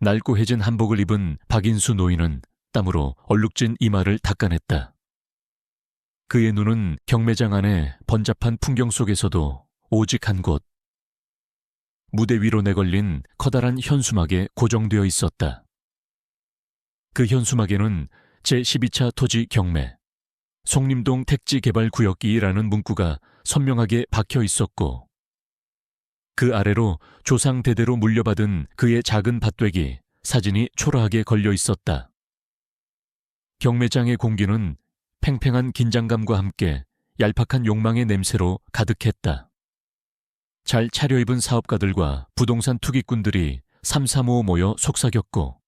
낡고 해진 한복을 입은 박인수 노인은 땀으로 얼룩진 이마를 닦아냈다. 그의 눈은 경매장 안의 번잡한 풍경 속에서도 오직 한 곳, 무대 위로 내걸린 커다란 현수막에 고정되어 있었다. 그 현수막에는 제12차 토지 경매, 송림동 택지개발구역이라는 문구가 선명하게 박혀 있었고, 그 아래로 조상 대대로 물려받은 그의 작은 밭되기 사진이 초라하게 걸려 있었다. 경매장의 공기는 팽팽한 긴장감과 함께 얄팍한 욕망의 냄새로 가득했다. 잘 차려입은 사업가들과 부동산 투기꾼들이 삼삼오오 모여 속삭였고,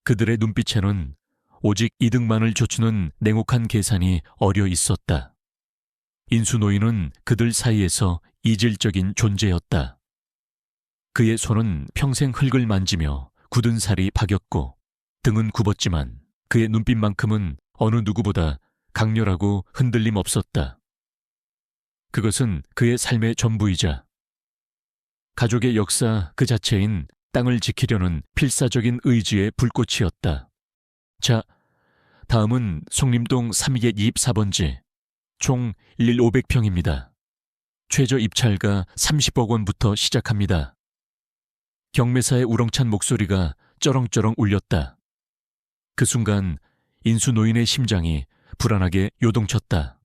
그들의 눈빛에는 오직 이득만을 좇는 냉혹한 계산이 어려 있었다. 인수 노인은 그들 사이에서 이질적인 존재였다. 그의 손은 평생 흙을 만지며 굳은 살이 박였고, 등은 굽었지만 그의 눈빛만큼은 어느 누구보다 강렬하고 흔들림 없었다. 그것은 그의 삶의 전부이자 가족의 역사 그 자체인 땅을 지키려는 필사적인 의지의 불꽃이었다. 자, 다음은 송림동 324번지, 총 11500평입니다. 최저 입찰가 30억 원부터 시작합니다. 경매사의 우렁찬 목소리가 쩌렁쩌렁 울렸다. 그 순간 인수 노인의 심장이 불안하게 요동쳤다.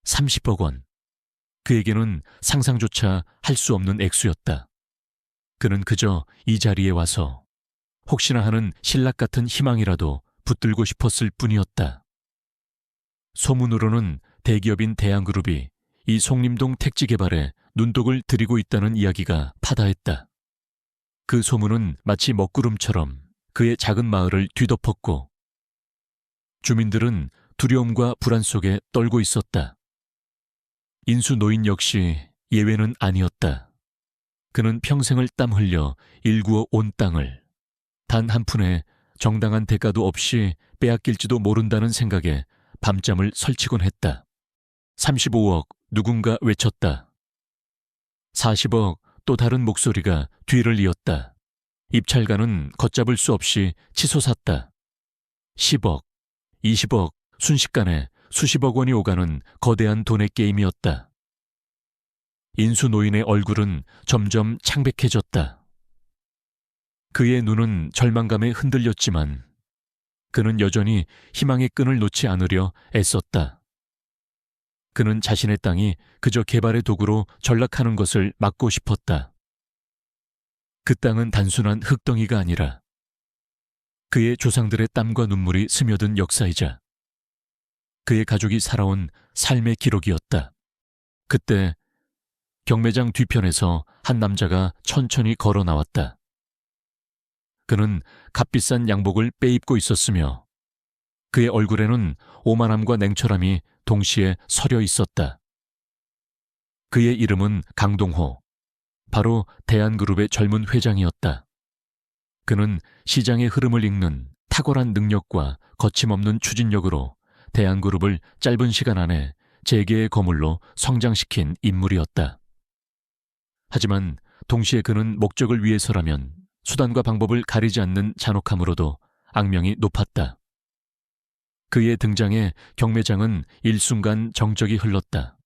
30억 원. 그에게는 상상조차 할 수 없는 액수였다. 그는 그저 이 자리에 와서 혹시나 하는 신락 같은 희망이라도 붙들고 싶었을 뿐이었다. 소문으로는 대기업인 대한그룹이 이 송림동 택지 개발에 눈독을 들이고 있다는 이야기가 파다했다. 그 소문은 마치 먹구름처럼 그의 작은 마을을 뒤덮었고, 주민들은 두려움과 불안 속에 떨고 있었다. 인수 노인 역시 예외는 아니었다. 그는 평생을 땀 흘려 일구어 온 땅을 단 한 푼의 정당한 대가도 없이 빼앗길지도 모른다는 생각에 밤잠을 설치곤 했다. 35억, 누군가 외쳤다. 40억, 또 다른 목소리가 뒤를 이었다. 입찰가는 걷잡을 수 없이 치솟았다. 10억, 20억, 순식간에 수십억 원이 오가는 거대한 돈의 게임이었다. 인수 노인의 얼굴은 점점 창백해졌다. 그의 눈은 절망감에 흔들렸지만 그는 여전히 희망의 끈을 놓지 않으려 애썼다. 그는 자신의 땅이 그저 개발의 도구로 전락하는 것을 막고 싶었다. 그 땅은 단순한 흙덩이가 아니라 그의 조상들의 땀과 눈물이 스며든 역사이자 그의 가족이 살아온 삶의 기록이었다. 그때 경매장 뒤편에서 한 남자가 천천히 걸어 나왔다. 그는 값비싼 양복을 빼입고 있었으며 그의 얼굴에는 오만함과 냉철함이 동시에 서려 있었다. 그의 이름은 강동호, 바로 대한그룹의 젊은 회장이었다. 그는 시장의 흐름을 읽는 탁월한 능력과 거침없는 추진력으로 대한그룹을 짧은 시간 안에 재계의 거물로 성장시킨 인물이었다. 하지만 동시에 그는 목적을 위해서라면 수단과 방법을 가리지 않는 잔혹함으로도 악명이 높았다. 그의 등장에 경매장은 일순간 정적이 흘렀다.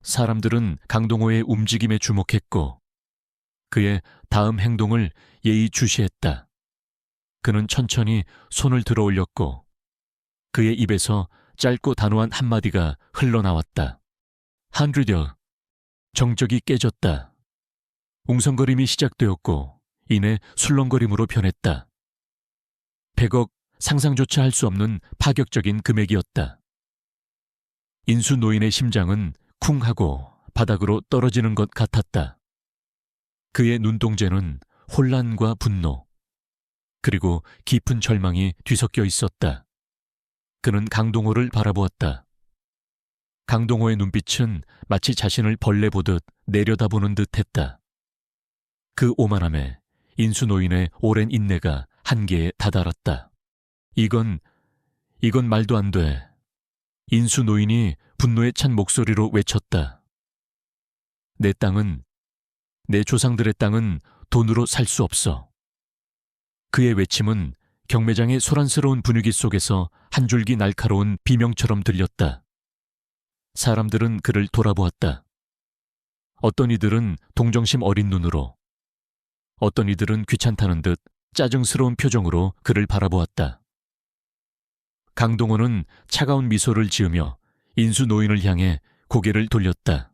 사람들은 강동호의 움직임에 주목했고 그의 다음 행동을 예의주시했다. 그는 천천히 손을 들어 올렸고 그의 입에서 짧고 단호한 한마디가 흘러나왔다. 한드려. 정적이 깨졌다. 웅성거림이 시작되었고 이내 술렁거림으로 변했다. 100억, 상상조차 할 수 없는 파격적인 금액이었다. 인수 노인의 심장은 쿵 하고 바닥으로 떨어지는 것 같았다. 그의 눈동자는 혼란과 분노, 그리고 깊은 절망이 뒤섞여 있었다. 그는 강동호를 바라보았다. 강동호의 눈빛은 마치 자신을 벌레 보듯 내려다보는 듯했다. 그 오만함에 인수 노인의 오랜 인내가 한계에 다다랐다. 이건 말도 안 돼. 인수 노인이 분노에 찬 목소리로 외쳤다. 내 조상들의 땅은 돈으로 살 수 없어. 그의 외침은 경매장의 소란스러운 분위기 속에서 한 줄기 날카로운 비명처럼 들렸다. 사람들은 그를 돌아보았다. 어떤 이들은 동정심 어린 눈으로, 어떤 이들은 귀찮다는 듯 짜증스러운 표정으로 그를 바라보았다. 강동원은 차가운 미소를 지으며 인수 노인을 향해 고개를 돌렸다.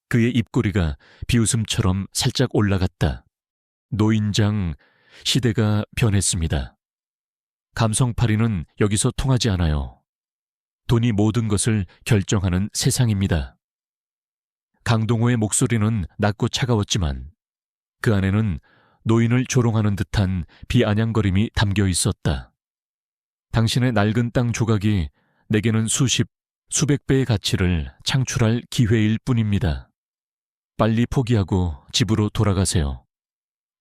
그의 입꼬리가 비웃음처럼 살짝 올라갔다. 노인장, 시대가 변했습니다. 감성파리는 여기서 통하지 않아요. 돈이 모든 것을 결정하는 세상입니다. 강동호의 목소리는 낮고 차가웠지만 그 안에는 노인을 조롱하는 듯한 비아냥거림이 담겨 있었다. 당신의 낡은 땅 조각이 내게는 수백 배의 가치를 창출할 기회일 뿐입니다. 빨리 포기하고 집으로 돌아가세요.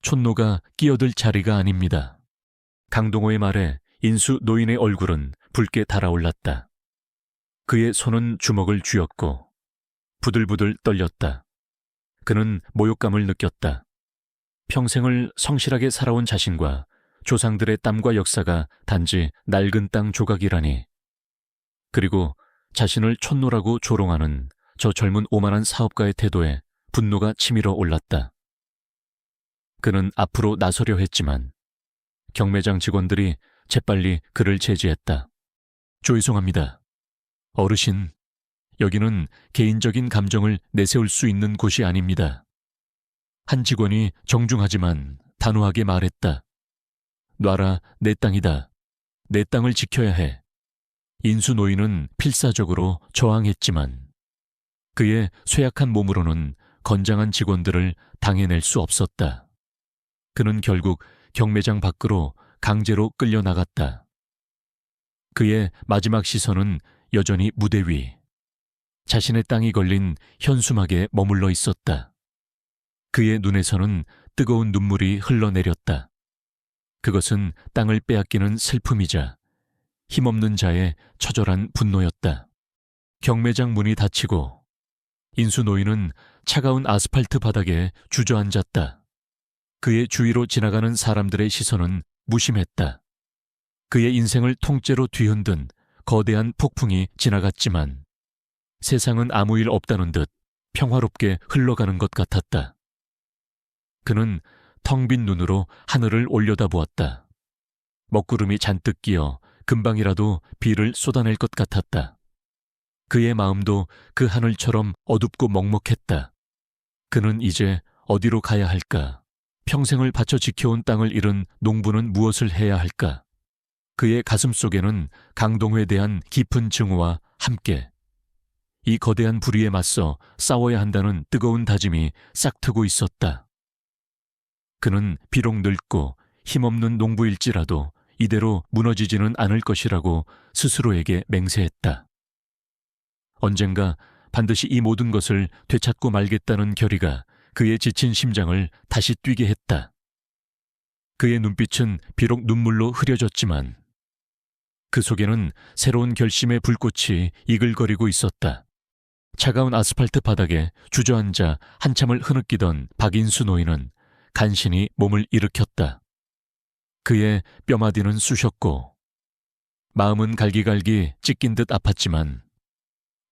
촌노가 끼어들 자리가 아닙니다. 강동호의 말에 인수 노인의 얼굴은 붉게 달아올랐다. 그의 손은 주먹을 쥐었고 부들부들 떨렸다. 그는 모욕감을 느꼈다. 평생을 성실하게 살아온 자신과 조상들의 땀과 역사가 단지 낡은 땅 조각이라니. 그리고 자신을 촌노라고 조롱하는 저 젊은 오만한 사업가의 태도에 분노가 치밀어 올랐다. 그는 앞으로 나서려 했지만 경매장 직원들이 재빨리 그를 제지했다. 죄송합니다. 어르신, 여기는 개인적인 감정을 내세울 수 있는 곳이 아닙니다. 한 직원이 정중하지만 단호하게 말했다. 놔라, 내 땅이다. 내 땅을 지켜야 해. 인수 노인은 필사적으로 저항했지만 그의 쇠약한 몸으로는 건장한 직원들을 당해낼 수 없었다. 그는 결국 경매장 밖으로 강제로 끌려나갔다. 그의 마지막 시선은 여전히 무대 위, 자신의 땅이 걸린 현수막에 머물러 있었다. 그의 눈에서는 뜨거운 눈물이 흘러내렸다. 그것은 땅을 빼앗기는 슬픔이자 힘없는 자의 처절한 분노였다. 경매장 문이 닫히고 인수 노인은 차가운 아스팔트 바닥에 주저앉았다. 그의 주위로 지나가는 사람들의 시선은 무심했다. 그의 인생을 통째로 뒤흔든 거대한 폭풍이 지나갔지만 세상은 아무 일 없다는 듯 평화롭게 흘러가는 것 같았다. 그는 텅 빈 눈으로 하늘을 올려다보았다. 먹구름이 잔뜩 끼어 금방이라도 비를 쏟아낼 것 같았다. 그의 마음도 그 하늘처럼 어둡고 먹먹했다. 그는 이제 어디로 가야 할까? 평생을 바쳐 지켜온 땅을 잃은 농부는 무엇을 해야 할까? 그의 가슴 속에는 강동호에 대한 깊은 증오와 함께 이 거대한 불의에 맞서 싸워야 한다는 뜨거운 다짐이 싹트고 있었다. 그는 비록 늙고 힘없는 농부일지라도 이대로 무너지지는 않을 것이라고 스스로에게 맹세했다. 언젠가 반드시 이 모든 것을 되찾고 말겠다는 결의가 그의 지친 심장을 다시 뛰게 했다. 그의 눈빛은 비록 눈물로 흐려졌지만 그 속에는 새로운 결심의 불꽃이 이글거리고 있었다. 차가운 아스팔트 바닥에 주저앉아 한참을 흐느끼던 박인수 노인은 간신히 몸을 일으켰다. 그의 뼈마디는 쑤셨고 마음은 갈기갈기 찢긴 듯 아팠지만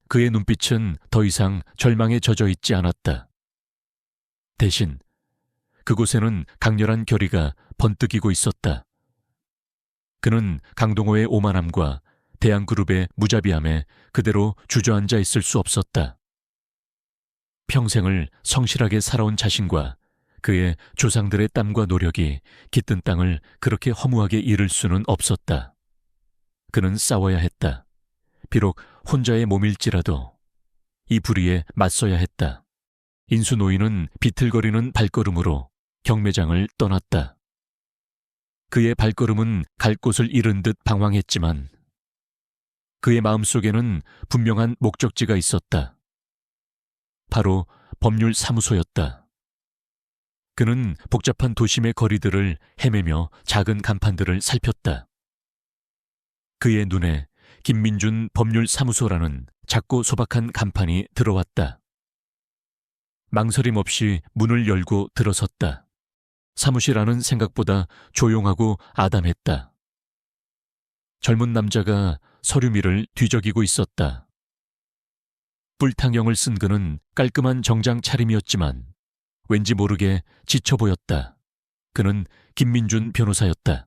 그의 눈빛은 더 이상 절망에 젖어 있지 않았다. 대신 그곳에는 강렬한 결의가 번뜩이고 있었다. 그는 강동호의 오만함과 대한그룹의 무자비함에 그대로 주저앉아 있을 수 없었다. 평생을 성실하게 살아온 자신과 그의 조상들의 땀과 노력이 깃든 땅을 그렇게 허무하게 잃을 수는 없었다. 그는 싸워야 했다. 비록 혼자의 몸일지라도 이 불의에 맞서야 했다. 인수 노인은 비틀거리는 발걸음으로 경매장을 떠났다. 그의 발걸음은 갈 곳을 잃은 듯 방황했지만 그의 마음속에는 분명한 목적지가 있었다. 바로 법률사무소였다. 그는 복잡한 도심의 거리들을 헤매며 작은 간판들을 살폈다. 그의 눈에 김민준 법률사무소라는 작고 소박한 간판이 들어왔다. 망설임 없이 문을 열고 들어섰다. 사무실 안은 생각보다 조용하고 아담했다. 젊은 남자가 서류미를 뒤적이고 있었다. 뿔탕형을 쓴 그는 깔끔한 정장 차림이었지만 왠지 모르게 지쳐 보였다. 그는 김민준 변호사였다.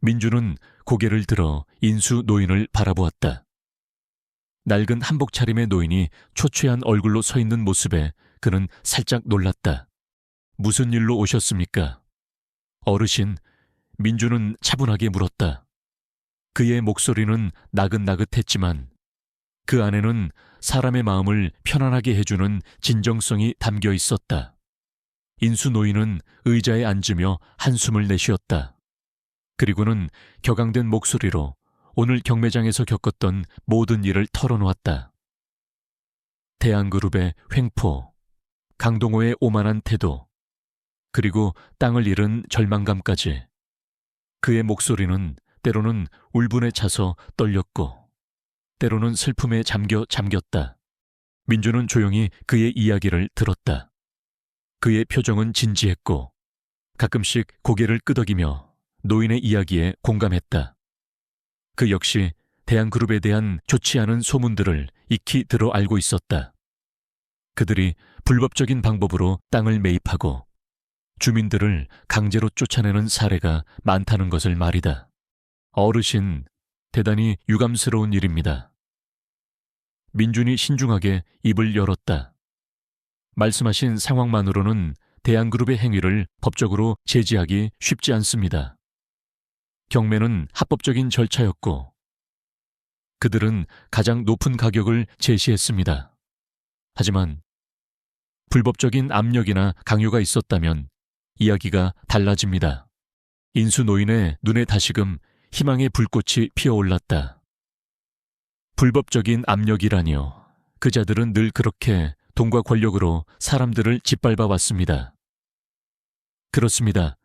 민준은 고개를 들어 인수 노인을 바라보았다. 낡은 한복 차림의 노인이 초췌한 얼굴로 서 있는 모습에 그는 살짝 놀랐다. 무슨 일로 오셨습니까? 어르신, 민준은 차분하게 물었다. 그의 목소리는 나긋나긋했지만 그 안에는 사람의 마음을 편안하게 해주는 진정성이 담겨 있었다. 인수 노인은 의자에 앉으며 한숨을 내쉬었다. 그리고는 격앙된 목소리로 오늘 경매장에서 겪었던 모든 일을 털어놓았다. 대한그룹의 횡포, 강동호의 오만한 태도, 그리고 땅을 잃은 절망감까지. 그의 목소리는 때로는 울분에 차서 떨렸고 때로는 슬픔에 잠겼다. 민주는 조용히 그의 이야기를 들었다. 그의 표정은 진지했고 가끔씩 고개를 끄덕이며 노인의 이야기에 공감했다. 그 역시 대한그룹에 대한 좋지 않은 소문들을 익히 들어 알고 있었다. 그들이 불법적인 방법으로 땅을 매입하고 주민들을 강제로 쫓아내는 사례가 많다는 것을 말이다. 어르신, 대단히 유감스러운 일입니다. 민준이 신중하게 입을 열었다. 말씀하신 상황만으로는 대한그룹의 행위를 법적으로 제지하기 쉽지 않습니다. 경매는 합법적인 절차였고 그들은 가장 높은 가격을 제시했습니다. 하지만 불법적인 압력이나 강요가 있었다면 이야기가 달라집니다. 인수 노인의 눈에 다시금 희망의 불꽃이 피어올랐다. 불법적인 압력이라니요. 그 자들은 늘 그렇게 돈과 권력으로 사람들을 짓밟아 왔습니다. 그렇습니다.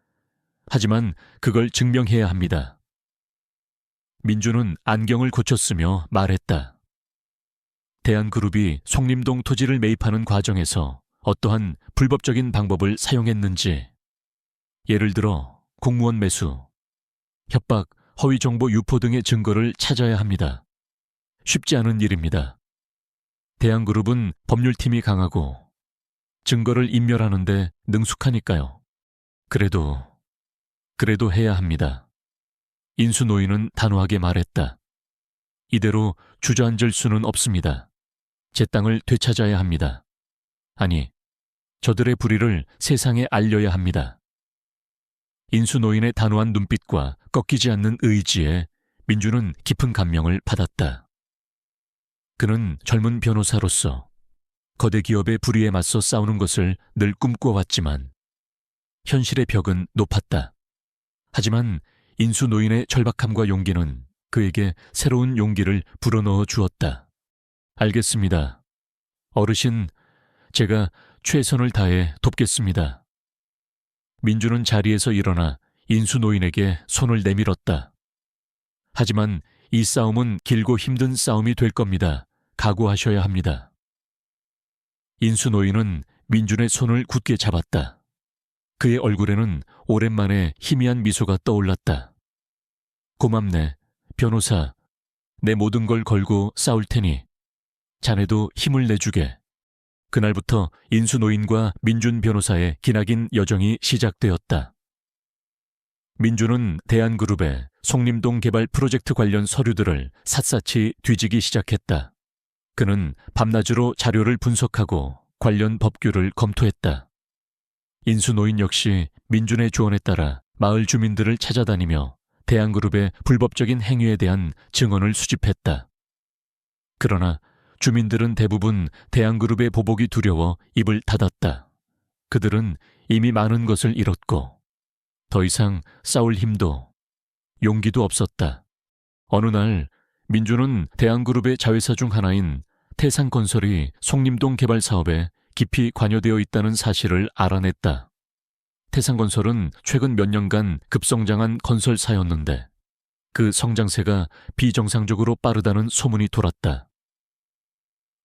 하지만 그걸 증명해야 합니다. 민주는 안경을 고쳤으며 말했다. 대한그룹이 송림동 토지를 매입하는 과정에서 어떠한 불법적인 방법을 사용했는지, 예를 들어 공무원 매수, 협박, 허위 정보 유포 등의 증거를 찾아야 합니다. 쉽지 않은 일입니다. 대한그룹은 법률팀이 강하고 증거를 인멸하는 데 능숙하니까요. 그래도 해야 합니다. 인수 노인은 단호하게 말했다. 이대로 주저앉을 수는 없습니다. 제 땅을 되찾아야 합니다. 아니, 저들의 불의를 세상에 알려야 합니다. 인수 노인의 단호한 눈빛과 꺾이지 않는 의지에 민주는 깊은 감명을 받았다. 그는 젊은 변호사로서 거대 기업의 불의에 맞서 싸우는 것을 늘 꿈꿔왔지만 현실의 벽은 높았다. 하지만 인수 노인의 절박함과 용기는 그에게 새로운 용기를 불어넣어 주었다. 알겠습니다. 어르신, 제가 최선을 다해 돕겠습니다. 민주는 자리에서 일어나 인수 노인에게 손을 내밀었다. 하지만 이 싸움은 길고 힘든 싸움이 될 겁니다. 각오하셔야 합니다. 인수 노인은 민준의 손을 굳게 잡았다. 그의 얼굴에는 오랜만에 희미한 미소가 떠올랐다. 고맙네, 변호사. 내 모든 걸 걸고 싸울 테니 자네도 힘을 내주게. 그날부터 인수 노인과 민준 변호사의 기나긴 여정이 시작되었다. 민준은 대한그룹의 송림동 개발 프로젝트 관련 서류들을 샅샅이 뒤지기 시작했다. 그는 밤낮으로 자료를 분석하고 관련 법규를 검토했다. 인수 노인 역시 민준의 조언에 따라 마을 주민들을 찾아다니며 대한그룹의 불법적인 행위에 대한 증언을 수집했다. 그러나 주민들은 대부분 대한그룹의 보복이 두려워 입을 닫았다. 그들은 이미 많은 것을 잃었고 더 이상 싸울 힘도 용기도 없었다. 어느 날 민주는 대한그룹의 자회사 중 하나인 태산건설이 송림동 개발 사업에 깊이 관여되어 있다는 사실을 알아냈다. 태산건설은 최근 몇 년간 급성장한 건설사였는데 그 성장세가 비정상적으로 빠르다는 소문이 돌았다.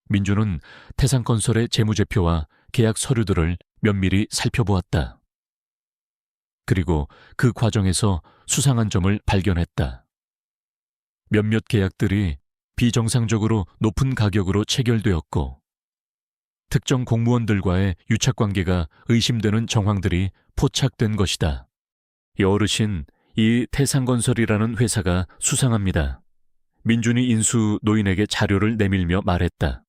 민주는 태산건설의 재무제표와 계약 서류들을 면밀히 살펴보았다. 그리고 그 과정에서 수상한 점을 발견했다. 몇몇 계약들이 비정상적으로 높은 가격으로 체결되었고, 특정 공무원들과의 유착관계가 의심되는 정황들이 포착된 것이다. 어르신, 이 태산건설이라는 회사가 수상합니다. 민준이 인수 노인에게 자료를 내밀며 말했다.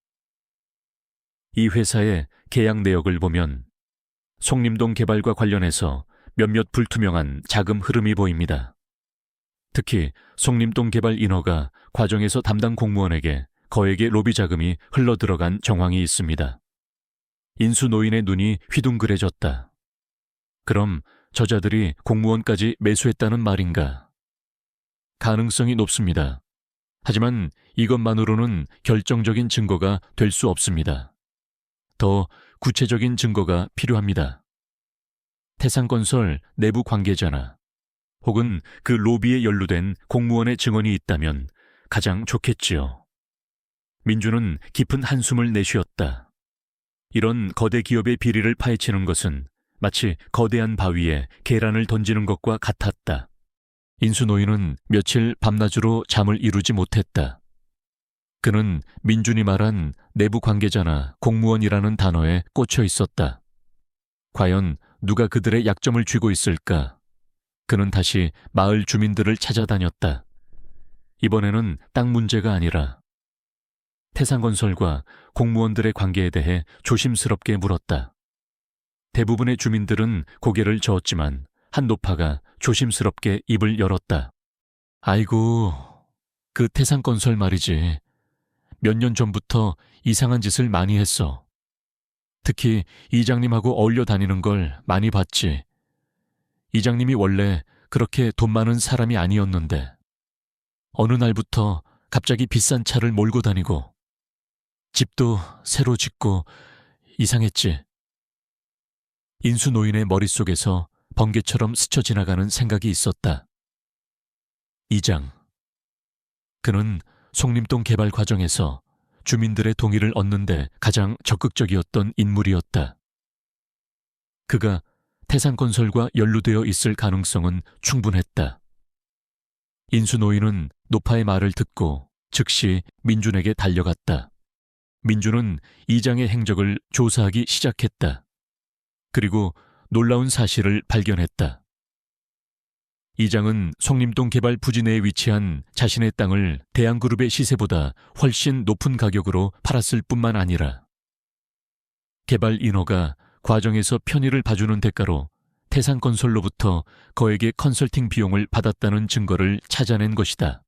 이 회사의 계약 내역을 보면 송림동 개발과 관련해서 몇몇 불투명한 자금 흐름이 보입니다. 특히 송림동 개발 인허가 과정에서 담당 공무원에게 거액의 로비 자금이 흘러들어간 정황이 있습니다. 인수 노인의 눈이 휘둥그레졌다. 그럼 저자들이 공무원까지 매수했다는 말인가? 가능성이 높습니다. 하지만 이것만으로는 결정적인 증거가 될 수 없습니다. 더 구체적인 증거가 필요합니다. 태산건설 내부 관계자나 혹은 그 로비에 연루된 공무원의 증언이 있다면 가장 좋겠지요. 민주는 깊은 한숨을 내쉬었다. 이런 거대 기업의 비리를 파헤치는 것은 마치 거대한 바위에 계란을 던지는 것과 같았다. 인수 노인은 며칠 밤낮으로 잠을 이루지 못했다. 그는 민준이 말한 내부 관계자나 공무원이라는 단어에 꽂혀 있었다. 과연 누가 그들의 약점을 쥐고 있을까? 그는 다시 마을 주민들을 찾아다녔다. 이번에는 땅 문제가 아니라 태산건설과 공무원들의 관계에 대해 조심스럽게 물었다. 대부분의 주민들은 고개를 저었지만 한 노파가 조심스럽게 입을 열었다. 아이고, 그 태산건설 말이지. 몇 년 전부터 이상한 짓을 많이 했어. 특히 이장님하고 어울려 다니는 걸 많이 봤지. 이장님이 원래 그렇게 돈 많은 사람이 아니었는데 어느 날부터 갑자기 비싼 차를 몰고 다니고 집도 새로 짓고 이상했지. 인수 노인의 머릿속에서 번개처럼 스쳐 지나가는 생각이 있었다. 이장. 그는 송림동 개발 과정에서 주민들의 동의를 얻는데 가장 적극적이었던 인물이었다. 그가 태산건설과 연루되어 있을 가능성은 충분했다. 인수 노인은 노파의 말을 듣고 즉시 민준에게 달려갔다. 민준은 이장의 행적을 조사하기 시작했다. 그리고 놀라운 사실을 발견했다. 이장은 송림동 개발 부지 내에 위치한 자신의 땅을 대한그룹의 시세보다 훨씬 높은 가격으로 팔았을 뿐만 아니라 개발 인허가 과정에서 편의를 봐주는 대가로 태산건설로부터 거액의 컨설팅 비용을 받았다는 증거를 찾아낸 것이다.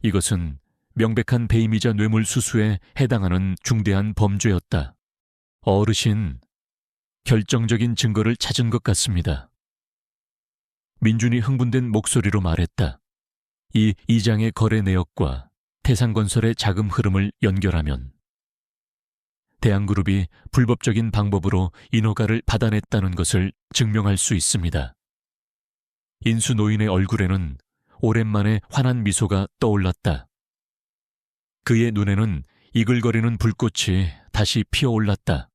이것은 명백한 배임이자 뇌물수수에 해당하는 중대한 범죄였다. 어르신, 결정적인 증거를 찾은 것 같습니다. 민준이 흥분된 목소리로 말했다. 이 이장의 거래 내역과 태산건설의 자금 흐름을 연결하면 대한그룹이 불법적인 방법으로 인허가를 받아냈다는 것을 증명할 수 있습니다. 인수 노인의 얼굴에는 오랜만에 환한 미소가 떠올랐다. 그의 눈에는 이글거리는 불꽃이 다시 피어올랐다.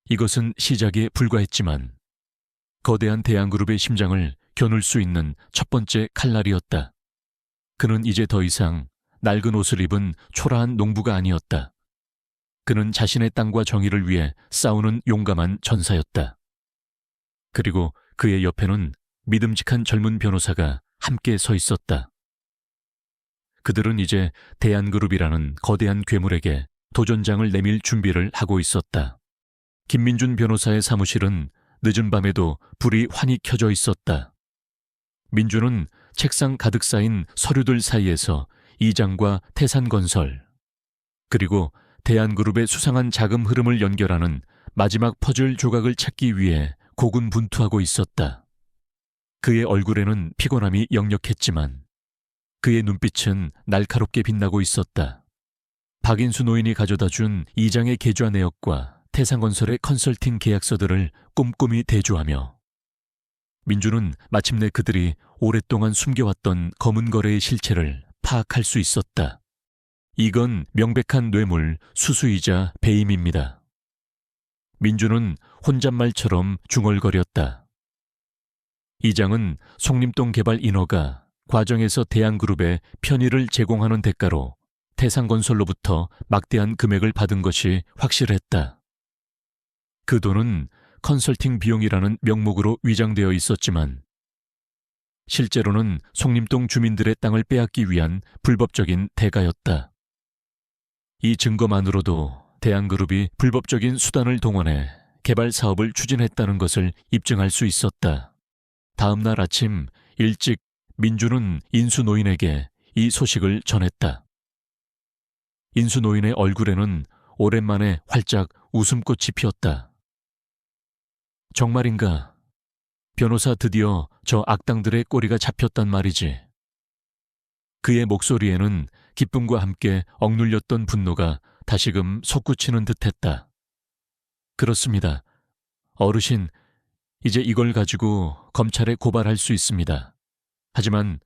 이것은 시작에 불과했지만 거대한 대한그룹의 심장을 겨눌 수 있는 첫 번째 칼날이었다. 그는 이제 더 이상 낡은 옷을 입은 초라한 농부가 아니었다. 그는 자신의 땅과 정의를 위해 싸우는 용감한 전사였다. 그리고 그의 옆에는 믿음직한 젊은 변호사가 함께 서 있었다. 그들은 이제 대한그룹이라는 거대한 괴물에게 도전장을 내밀 준비를 하고 있었다. 김민준 변호사의 사무실은 늦은 밤에도 불이 환히 켜져 있었다. 민준은 책상 가득 쌓인 서류들 사이에서 이장과 태산건설, 그리고 대한그룹의 수상한 자금 흐름을 연결하는 마지막 퍼즐 조각을 찾기 위해 고군분투하고 있었다. 그의 얼굴에는 피곤함이 역력했지만 그의 눈빛은 날카롭게 빛나고 있었다. 박인수 노인이 가져다 준 이장의 계좌 내역과 태산건설의 컨설팅 계약서들을 꼼꼼히 대조하며 민주는 마침내 그들이 오랫동안 숨겨왔던 검은 거래의 실체를 파악할 수 있었다. 이건 명백한 뇌물, 수수이자 배임입니다. 민주는 혼잣말처럼 중얼거렸다. 이장은 송림동 개발 인허가 과정에서 대한그룹에 편의를 제공하는 대가로 태상건설로부터 막대한 금액을 받은 것이 확실했다. 그 돈은 컨설팅 비용이라는 명목으로 위장되어 있었지만 실제로는 송림동 주민들의 땅을 빼앗기 위한 불법적인 대가였다. 이 증거만으로도 대한그룹이 불법적인 수단을 동원해 개발 사업을 추진했다는 것을 입증할 수 있었다. 다음 날 아침 일찍 민주는 인수노인에게 이 소식을 전했다. 인수노인의 얼굴에는 오랜만에 활짝 웃음꽃이 피었다. 정말인가? 변호사, 드디어 저 악당들의 꼬리가 잡혔단 말이지. 그의 목소리에는 기쁨과 함께 억눌렸던 분노가 다시금 솟구치는 듯했다. 그렇습니다. 어르신, 이제 이걸 가지고 검찰에 고발할 수 있습니다. 하지만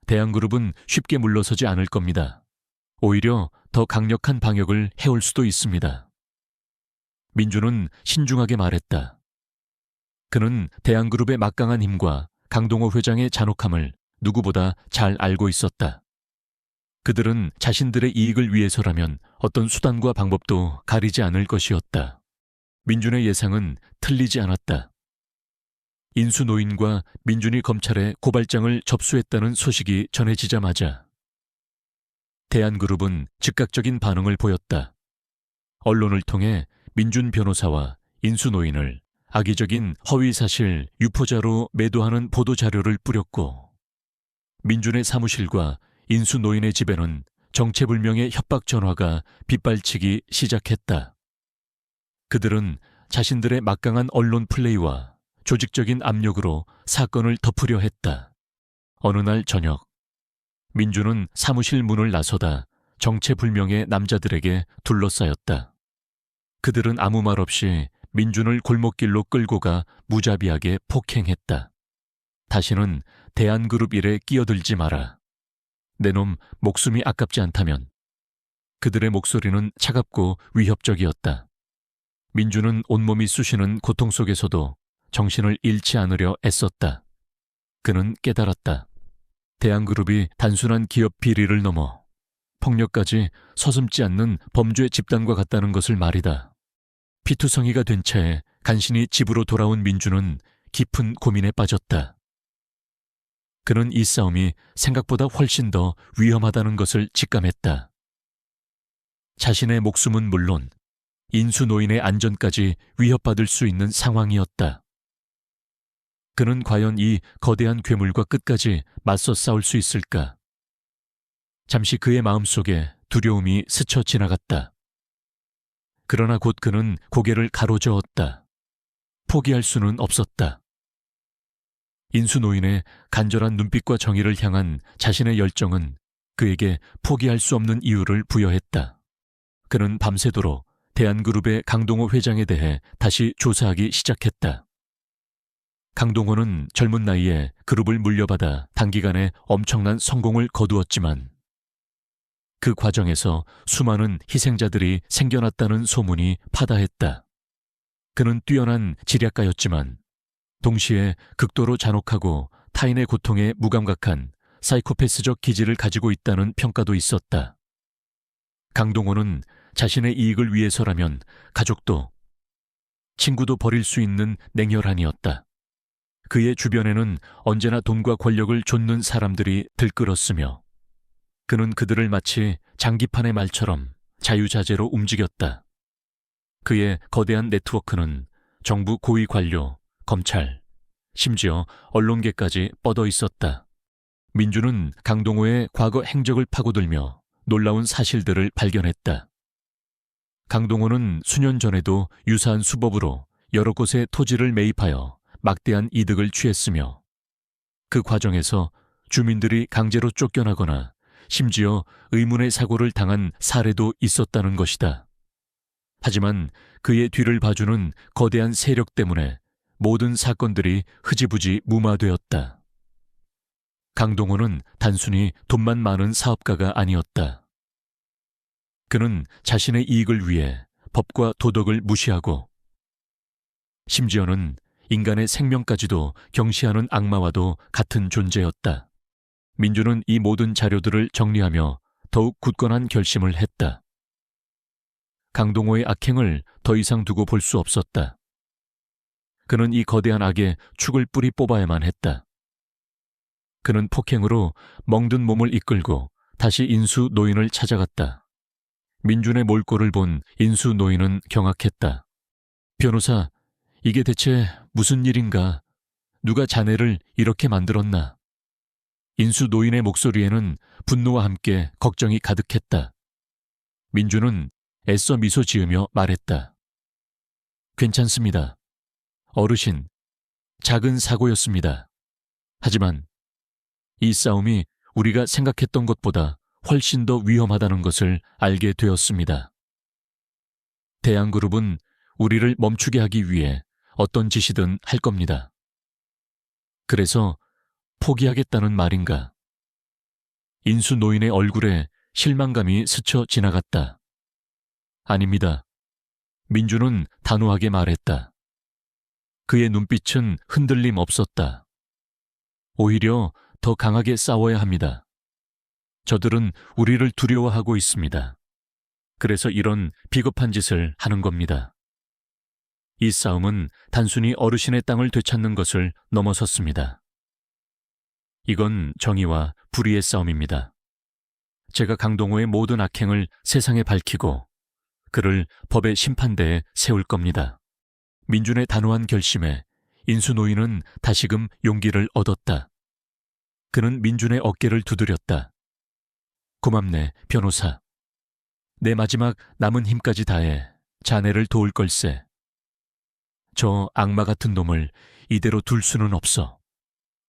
대한그룹은 쉽게 물러서지 않을 겁니다. 오히려 더 강력한 방역을 해올 수도 있습니다. 민주는 신중하게 말했다. 그는 대한그룹의 막강한 힘과 강동호 회장의 잔혹함을 누구보다 잘 알고 있었다. 그들은 자신들의 이익을 위해서라면 어떤 수단과 방법도 가리지 않을 것이었다. 민준의 예상은 틀리지 않았다. 인수노인과 민준이 검찰에 고발장을 접수했다는 소식이 전해지자마자 대한그룹은 즉각적인 반응을 보였다. 언론을 통해 민준 변호사와 인수노인을 악의적인 허위사실 유포자로 매도하는 보도자료를 뿌렸고 민준의 사무실과 인수노인의 집에는 정체불명의 협박 전화가 빗발치기 시작했다. 그들은 자신들의 막강한 언론 플레이와 조직적인 압력으로 사건을 덮으려 했다. 어느 날 저녁, 민주는 사무실 문을 나서다 정체불명의 남자들에게 둘러싸였다. 그들은 아무 말 없이 민준을 골목길로 끌고 가 무자비하게 폭행했다. 다시는 대한그룹 일에 끼어들지 마라. 내 놈 목숨이 아깝지 않다면. 그들의 목소리는 차갑고 위협적이었다. 민주는 온몸이 쑤시는 고통 속에서도 정신을 잃지 않으려 애썼다. 그는 깨달았다. 대한그룹이 단순한 기업 비리를 넘어 폭력까지 서슴지 않는 범죄 집단과 같다는 것을 말이다. 피투성이가 된 채 간신히 집으로 돌아온 민주는 깊은 고민에 빠졌다. 그는 이 싸움이 생각보다 훨씬 더 위험하다는 것을 직감했다. 자신의 목숨은 물론 인수노인의 안전까지 위협받을 수 있는 상황이었다. 그는 과연 이 거대한 괴물과 끝까지 맞서 싸울 수 있을까? 잠시 그의 마음속에 두려움이 스쳐 지나갔다. 그러나 곧 그는 고개를 가로저었다. 포기할 수는 없었다. 인수노인의 간절한 눈빛과 정의를 향한 자신의 열정은 그에게 포기할 수 없는 이유를 부여했다. 그는 밤새도록 대한그룹의 강동호 회장에 대해 다시 조사하기 시작했다. 강동호는 젊은 나이에 그룹을 물려받아 단기간에 엄청난 성공을 거두었지만 그 과정에서 수많은 희생자들이 생겨났다는 소문이 파다했다. 그는 뛰어난 지략가였지만 동시에 극도로 잔혹하고 타인의 고통에 무감각한 사이코패스적 기질을 가지고 있다는 평가도 있었다. 강동호는 자신의 이익을 위해서라면 가족도 친구도 버릴 수 있는 냉혈한이었다. 그의 주변에는 언제나 돈과 권력을 좇는 사람들이 들끓었으며 그는 그들을 마치 장기판의 말처럼 자유자재로 움직였다. 그의 거대한 네트워크는 정부 고위 관료, 검찰, 심지어 언론계까지 뻗어 있었다. 민주는 강동호의 과거 행적을 파고들며 놀라운 사실들을 발견했다. 강동호는 수년 전에도 유사한 수법으로 여러 곳에 토지를 매입하여 막대한 이득을 취했으며 그 과정에서 주민들이 강제로 쫓겨나거나 심지어 의문의 사고를 당한 사례도 있었다는 것이다. 하지만 그의 뒤를 봐주는 거대한 세력 때문에 모든 사건들이 흐지부지 무마되었다. 강동호는 단순히 돈만 많은 사업가가 아니었다. 그는 자신의 이익을 위해 법과 도덕을 무시하고 심지어는 인간의 생명까지도 경시하는 악마와도 같은 존재였다. 민주는 이 모든 자료들을 정리하며 더욱 굳건한 결심을 했다. 강동호의 악행을 더 이상 두고 볼 수 없었다. 그는 이 거대한 악의 축을 뿌리 뽑아야만 했다. 그는 폭행으로 멍든 몸을 이끌고 다시 인수 노인을 찾아갔다. 민준의 몰골을 본 인수 노인은 경악했다. 변호사, 이게 대체 무슨 일인가? 누가 자네를 이렇게 만들었나? 인수 노인의 목소리에는 분노와 함께 걱정이 가득했다. 민준은 애써 미소 지으며 말했다. 괜찮습니다. 어르신, 작은 사고였습니다. 하지만 이 싸움이 우리가 생각했던 것보다 훨씬 더 위험하다는 것을 알게 되었습니다. 대한그룹은 우리를 멈추게 하기 위해 어떤 짓이든 할 겁니다. 그래서 포기하겠다는 말인가? 인수 노인의 얼굴에 실망감이 스쳐 지나갔다. 아닙니다. 민주는 단호하게 말했다. 그의 눈빛은 흔들림 없었다. 오히려 더 강하게 싸워야 합니다. 저들은 우리를 두려워하고 있습니다. 그래서 이런 비겁한 짓을 하는 겁니다. 이 싸움은 단순히 어르신의 땅을 되찾는 것을 넘어섰습니다. 이건 정의와 불의의 싸움입니다. 제가 강동호의 모든 악행을 세상에 밝히고 그를 법의 심판대에 세울 겁니다. 민준의 단호한 결심에 인수 노인은 다시금 용기를 얻었다. 그는 민준의 어깨를 두드렸다. 고맙네, 변호사. 내 마지막 남은 힘까지 다해 자네를 도울 걸세. 저 악마 같은 놈을 이대로 둘 수는 없어.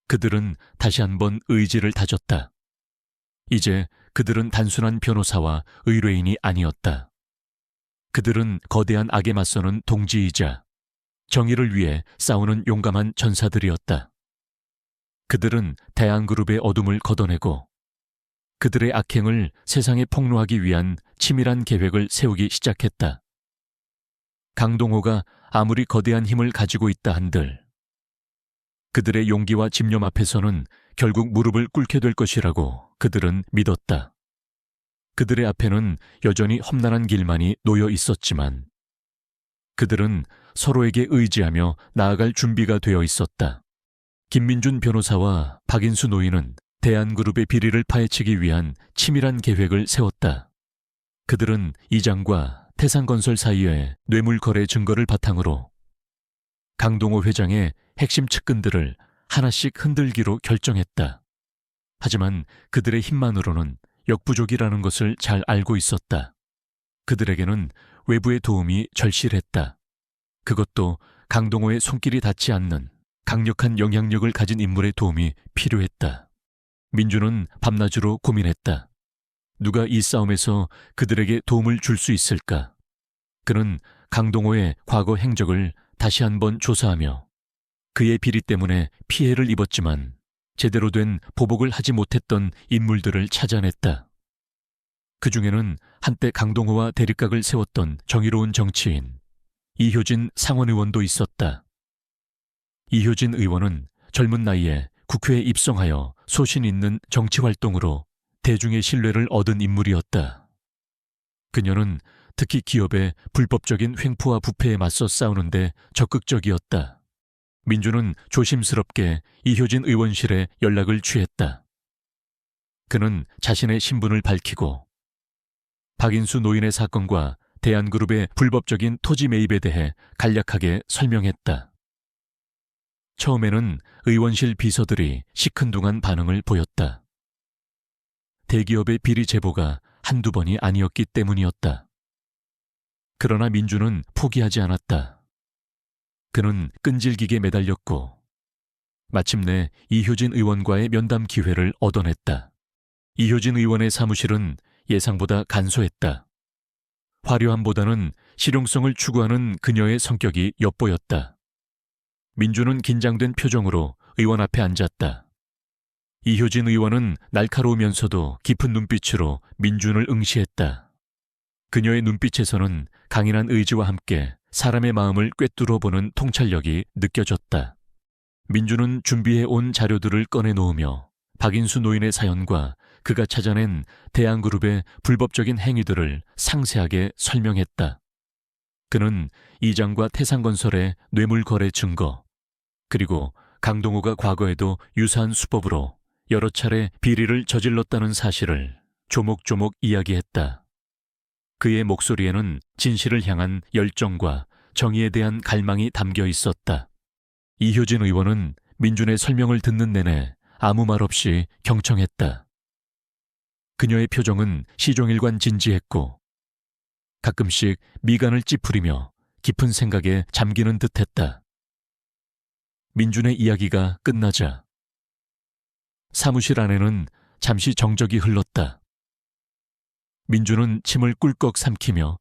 그들은 다시 한번 의지를 다졌다. 이제 그들은 단순한 변호사와 의뢰인이 아니었다. 그들은 거대한 악에 맞서는 동지이자 정의를 위해 싸우는 용감한 전사들이었다. 그들은 대한그룹의 어둠을 걷어내고 그들의 악행을 세상에 폭로하기 위한 치밀한 계획을 세우기 시작했다. 강동호가 아무리 거대한 힘을 가지고 있다 한들 그들의 용기와 집념 앞에서는 결국 무릎을 꿇게 될 것이라고 그들은 믿었다. 그들의 앞에는 여전히 험난한 길만이 놓여 있었지만 그들은 서로에게 의지하며 나아갈 준비가 되어 있었다. 김민준 변호사와 박인수 노인은 대한그룹의 비리를 파헤치기 위한 치밀한 계획을 세웠다. 그들은 이장과 태산건설 사이의 뇌물거래 증거를 바탕으로 강동호 회장의 핵심 측근들을 하나씩 흔들기로 결정했다. 하지만 그들의 힘만으로는 역부족이라는 것을 잘 알고 있었다. 그들에게는 외부의 도움이 절실했다. 그것도 강동호의 손길이 닿지 않는 강력한 영향력을 가진 인물의 도움이 필요했다. 민주는 밤낮으로 고민했다. 누가 이 싸움에서 그들에게 도움을 줄 수 있을까? 그는 강동호의 과거 행적을 다시 한번 조사하며 그의 비리 때문에 피해를 입었지만 제대로 된 보복을 하지 못했던 인물들을 찾아냈다. 그 중에는 한때 강동호와 대립각을 세웠던 정의로운 정치인 이효진 상원의원도 있었다. 이효진 의원은 젊은 나이에 국회에 입성하여 소신 있는 정치활동으로 대중의 신뢰를 얻은 인물이었다. 그녀는 특히 기업의 불법적인 횡포와 부패에 맞서 싸우는데 적극적이었다. 민주는 조심스럽게 이효진 의원실에 연락을 취했다. 그는 자신의 신분을 밝히고 박인수 노인의 사건과 대한그룹의 불법적인 토지 매입에 대해 간략하게 설명했다. 처음에는 의원실 비서들이 시큰둥한 반응을 보였다. 대기업의 비리 제보가 한두 번이 아니었기 때문이었다. 그러나 민주는 포기하지 않았다. 그는 끈질기게 매달렸고 마침내 이효진 의원과의 면담 기회를 얻어냈다. 이효진 의원의 사무실은 예상보다 간소했다. 화려함보다는 실용성을 추구하는 그녀의 성격이 엿보였다. 민주는 긴장된 표정으로 의원 앞에 앉았다. 이효진 의원은 날카로우면서도 깊은 눈빛으로 민준을 응시했다. 그녀의 눈빛에서는 강인한 의지와 함께 사람의 마음을 꿰뚫어 보는 통찰력이 느껴졌다. 민주는 준비해 온 자료들을 꺼내놓으며 박인수 노인의 사연과 그가 찾아낸 대한그룹의 불법적인 행위들을 상세하게 설명했다. 그는 이장과 태상건설의 뇌물거래 증거, 그리고 강동호가 과거에도 유사한 수법으로 여러 차례 비리를 저질렀다는 사실을 조목조목 이야기했다. 그의 목소리에는 진실을 향한 열정과 정의에 대한 갈망이 담겨 있었다. 이효진 의원은 민준의 설명을 듣는 내내 아무 말 없이 경청했다. 그녀의 표정은 시종일관 진지했고 가끔씩 미간을 찌푸리며 깊은 생각에 잠기는 듯했다. 민준의 이야기가 끝나자 사무실 안에는 잠시 정적이 흘렀다. 민준은 침을 꿀꺽 삼키며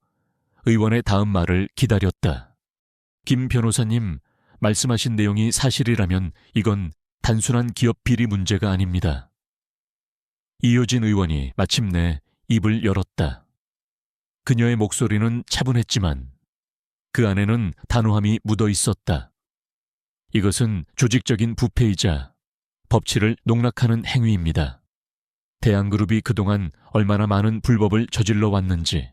의원의 다음 말을 기다렸다. 김 변호사님, 말씀하신 내용이 사실이라면 이건 단순한 기업 비리 문제가 아닙니다. 이효진 의원이 마침내 입을 열었다. 그녀의 목소리는 차분했지만 그 안에는 단호함이 묻어 있었다. 이것은 조직적인 부패이자 법치를 농락하는 행위입니다. 대한그룹이 그동안 얼마나 많은 불법을 저질러 왔는지,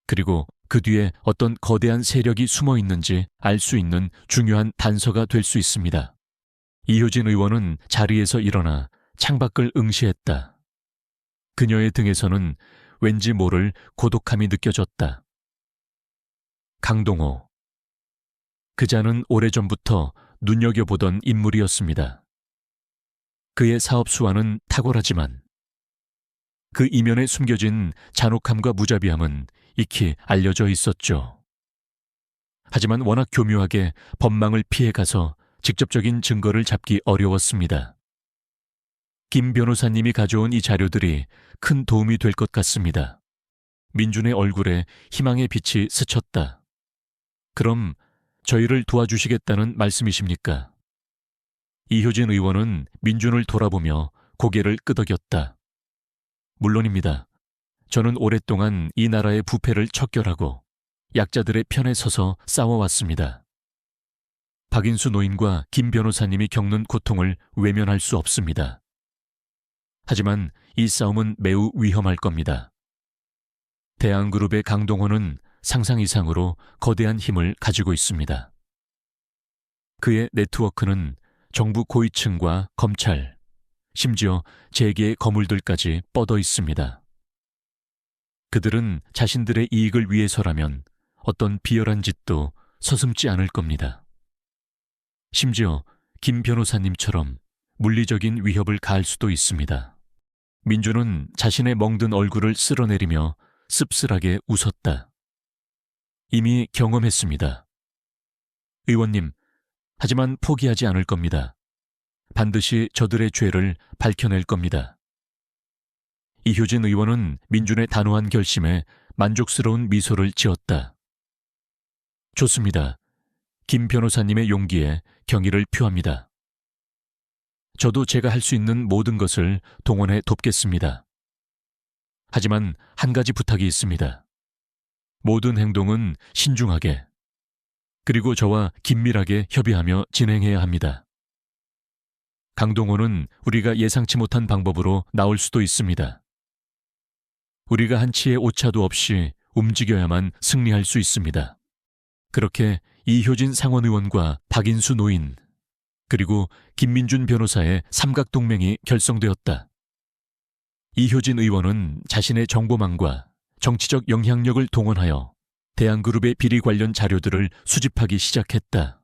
그리고 그 뒤에 어떤 거대한 세력이 숨어 있는지 알 수 있는 중요한 단서가 될 수 있습니다. 이효진 의원은 자리에서 일어나 창밖을 응시했다. 그녀의 등에서는 왠지 모를 고독함이 느껴졌다. 강동호. 그자는 오래전부터 눈여겨보던 인물이었습니다. 그의 사업 수완은 탁월하지만 그 이면에 숨겨진 잔혹함과 무자비함은 익히 알려져 있었죠. 하지만 워낙 교묘하게 법망을 피해가서 직접적인 증거를 잡기 어려웠습니다. 김 변호사님이 가져온 이 자료들이 큰 도움이 될 것 같습니다. 민준의 얼굴에 희망의 빛이 스쳤다. 그럼 저희를 도와주시겠다는 말씀이십니까? 이효진 의원은 민준을 돌아보며 고개를 끄덕였다. 물론입니다. 저는 오랫동안 이 나라의 부패를 척결하고 약자들의 편에 서서 싸워왔습니다. 박인수 노인과 김 변호사님이 겪는 고통을 외면할 수 없습니다. 하지만 이 싸움은 매우 위험할 겁니다. 대한그룹의 강동호는 상상 이상으로 거대한 힘을 가지고 있습니다. 그의 네트워크는 정부 고위층과 검찰, 심지어 재계의 거물들까지 뻗어 있습니다. 그들은 자신들의 이익을 위해서라면 어떤 비열한 짓도 서슴지 않을 겁니다. 심지어 김 변호사님처럼 물리적인 위협을 가할 수도 있습니다. 민주는 자신의 멍든 얼굴을 쓸어내리며 씁쓸하게 웃었다. 이미 경험했습니다. 의원님, 하지만 포기하지 않을 겁니다. 반드시 저들의 죄를 밝혀낼 겁니다. 이효진 의원은 민준의 단호한 결심에 만족스러운 미소를 지었다. 좋습니다. 김 변호사님의 용기에 경의를 표합니다. 저도 제가 할 수 있는 모든 것을 동원해 돕겠습니다. 하지만 한 가지 부탁이 있습니다. 모든 행동은 신중하게, 그리고 저와 긴밀하게 협의하며 진행해야 합니다. 강동호는 우리가 예상치 못한 방법으로 나올 수도 있습니다. 우리가 한치의 오차도 없이 움직여야만 승리할 수 있습니다. 그렇게 이효진 상원의원과 박인수 노인, 그리고 김민준 변호사의 삼각동맹이 결성되었다. 이효진 의원은 자신의 정보망과 정치적 영향력을 동원하여 대한그룹의 비리 관련 자료들을 수집하기 시작했다.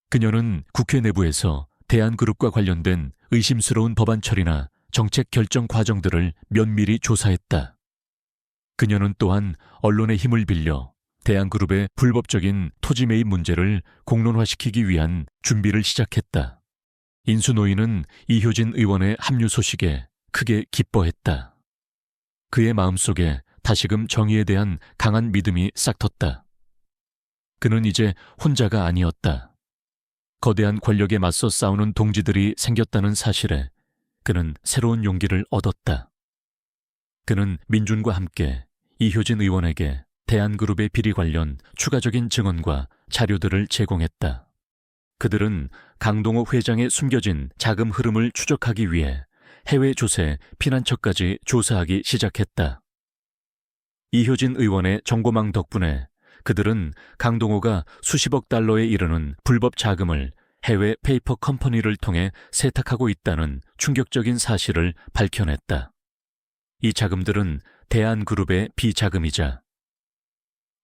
그녀는 국회 내부에서 대한그룹과 관련된 의심스러운 법안 처리나 정책 결정 과정들을 면밀히 조사했다. 그녀는 또한 언론의 힘을 빌려 대한그룹의 불법적인 토지 매입 문제를 공론화시키기 위한 준비를 시작했다. 인수노인은 이효진 의원의 합류 소식에 크게 기뻐했다. 그의 마음속에 다시금 정의에 대한 강한 믿음이 싹텄다. 그는 이제 혼자가 아니었다. 거대한 권력에 맞서 싸우는 동지들이 생겼다는 사실에 그는 새로운 용기를 얻었다. 그는 민준과 함께 이효진 의원에게 대한그룹의 비리 관련 추가적인 증언과 자료들을 제공했다. 그들은 강동호 회장의 숨겨진 자금 흐름을 추적하기 위해 해외 조세, 피난처까지 조사하기 시작했다. 이효진 의원의 정보망 덕분에 그들은 강동호가 수십억 달러에 이르는 불법 자금을 해외 페이퍼 컴퍼니를 통해 세탁하고 있다는 충격적인 사실을 밝혀냈다. 이 자금들은 대한그룹의 비자금이자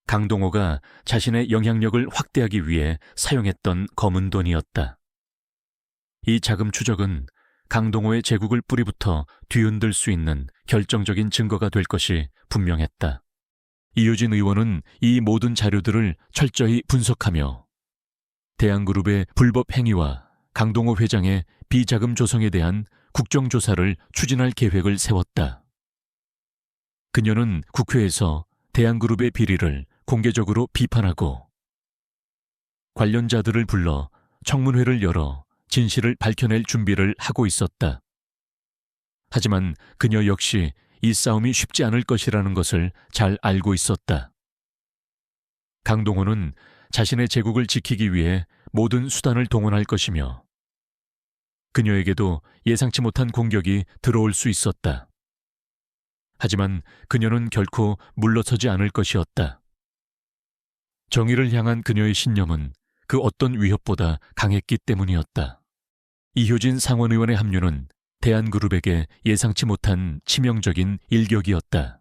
강동호가 자신의 영향력을 확대하기 위해 사용했던 검은 돈이었다. 이 자금 추적은 강동호의 제국을 뿌리부터 뒤흔들 수 있는 결정적인 증거가 될 것이 분명했다. 이효진 의원은 이 모든 자료들을 철저히 분석하며 대한그룹의 불법 행위와 강동호 회장의 비자금 조성에 대한 국정조사를 추진할 계획을 세웠다. 그녀는 국회에서 대한그룹의 비리를 공개적으로 비판하고 관련자들을 불러 청문회를 열어 진실을 밝혀낼 준비를 하고 있었다. 하지만 그녀 역시 이 싸움이 쉽지 않을 것이라는 것을 잘 알고 있었다. 강동호는 자신의 제국을 지키기 위해 모든 수단을 동원할 것이며 그녀에게도 예상치 못한 공격이 들어올 수 있었다. 하지만 그녀는 결코 물러서지 않을 것이었다. 정의를 향한 그녀의 신념은 그 어떤 위협보다 강했기 때문이었다. 이효진 상원의원의 합류는 대한그룹에게 예상치 못한 치명적인 일격이었다.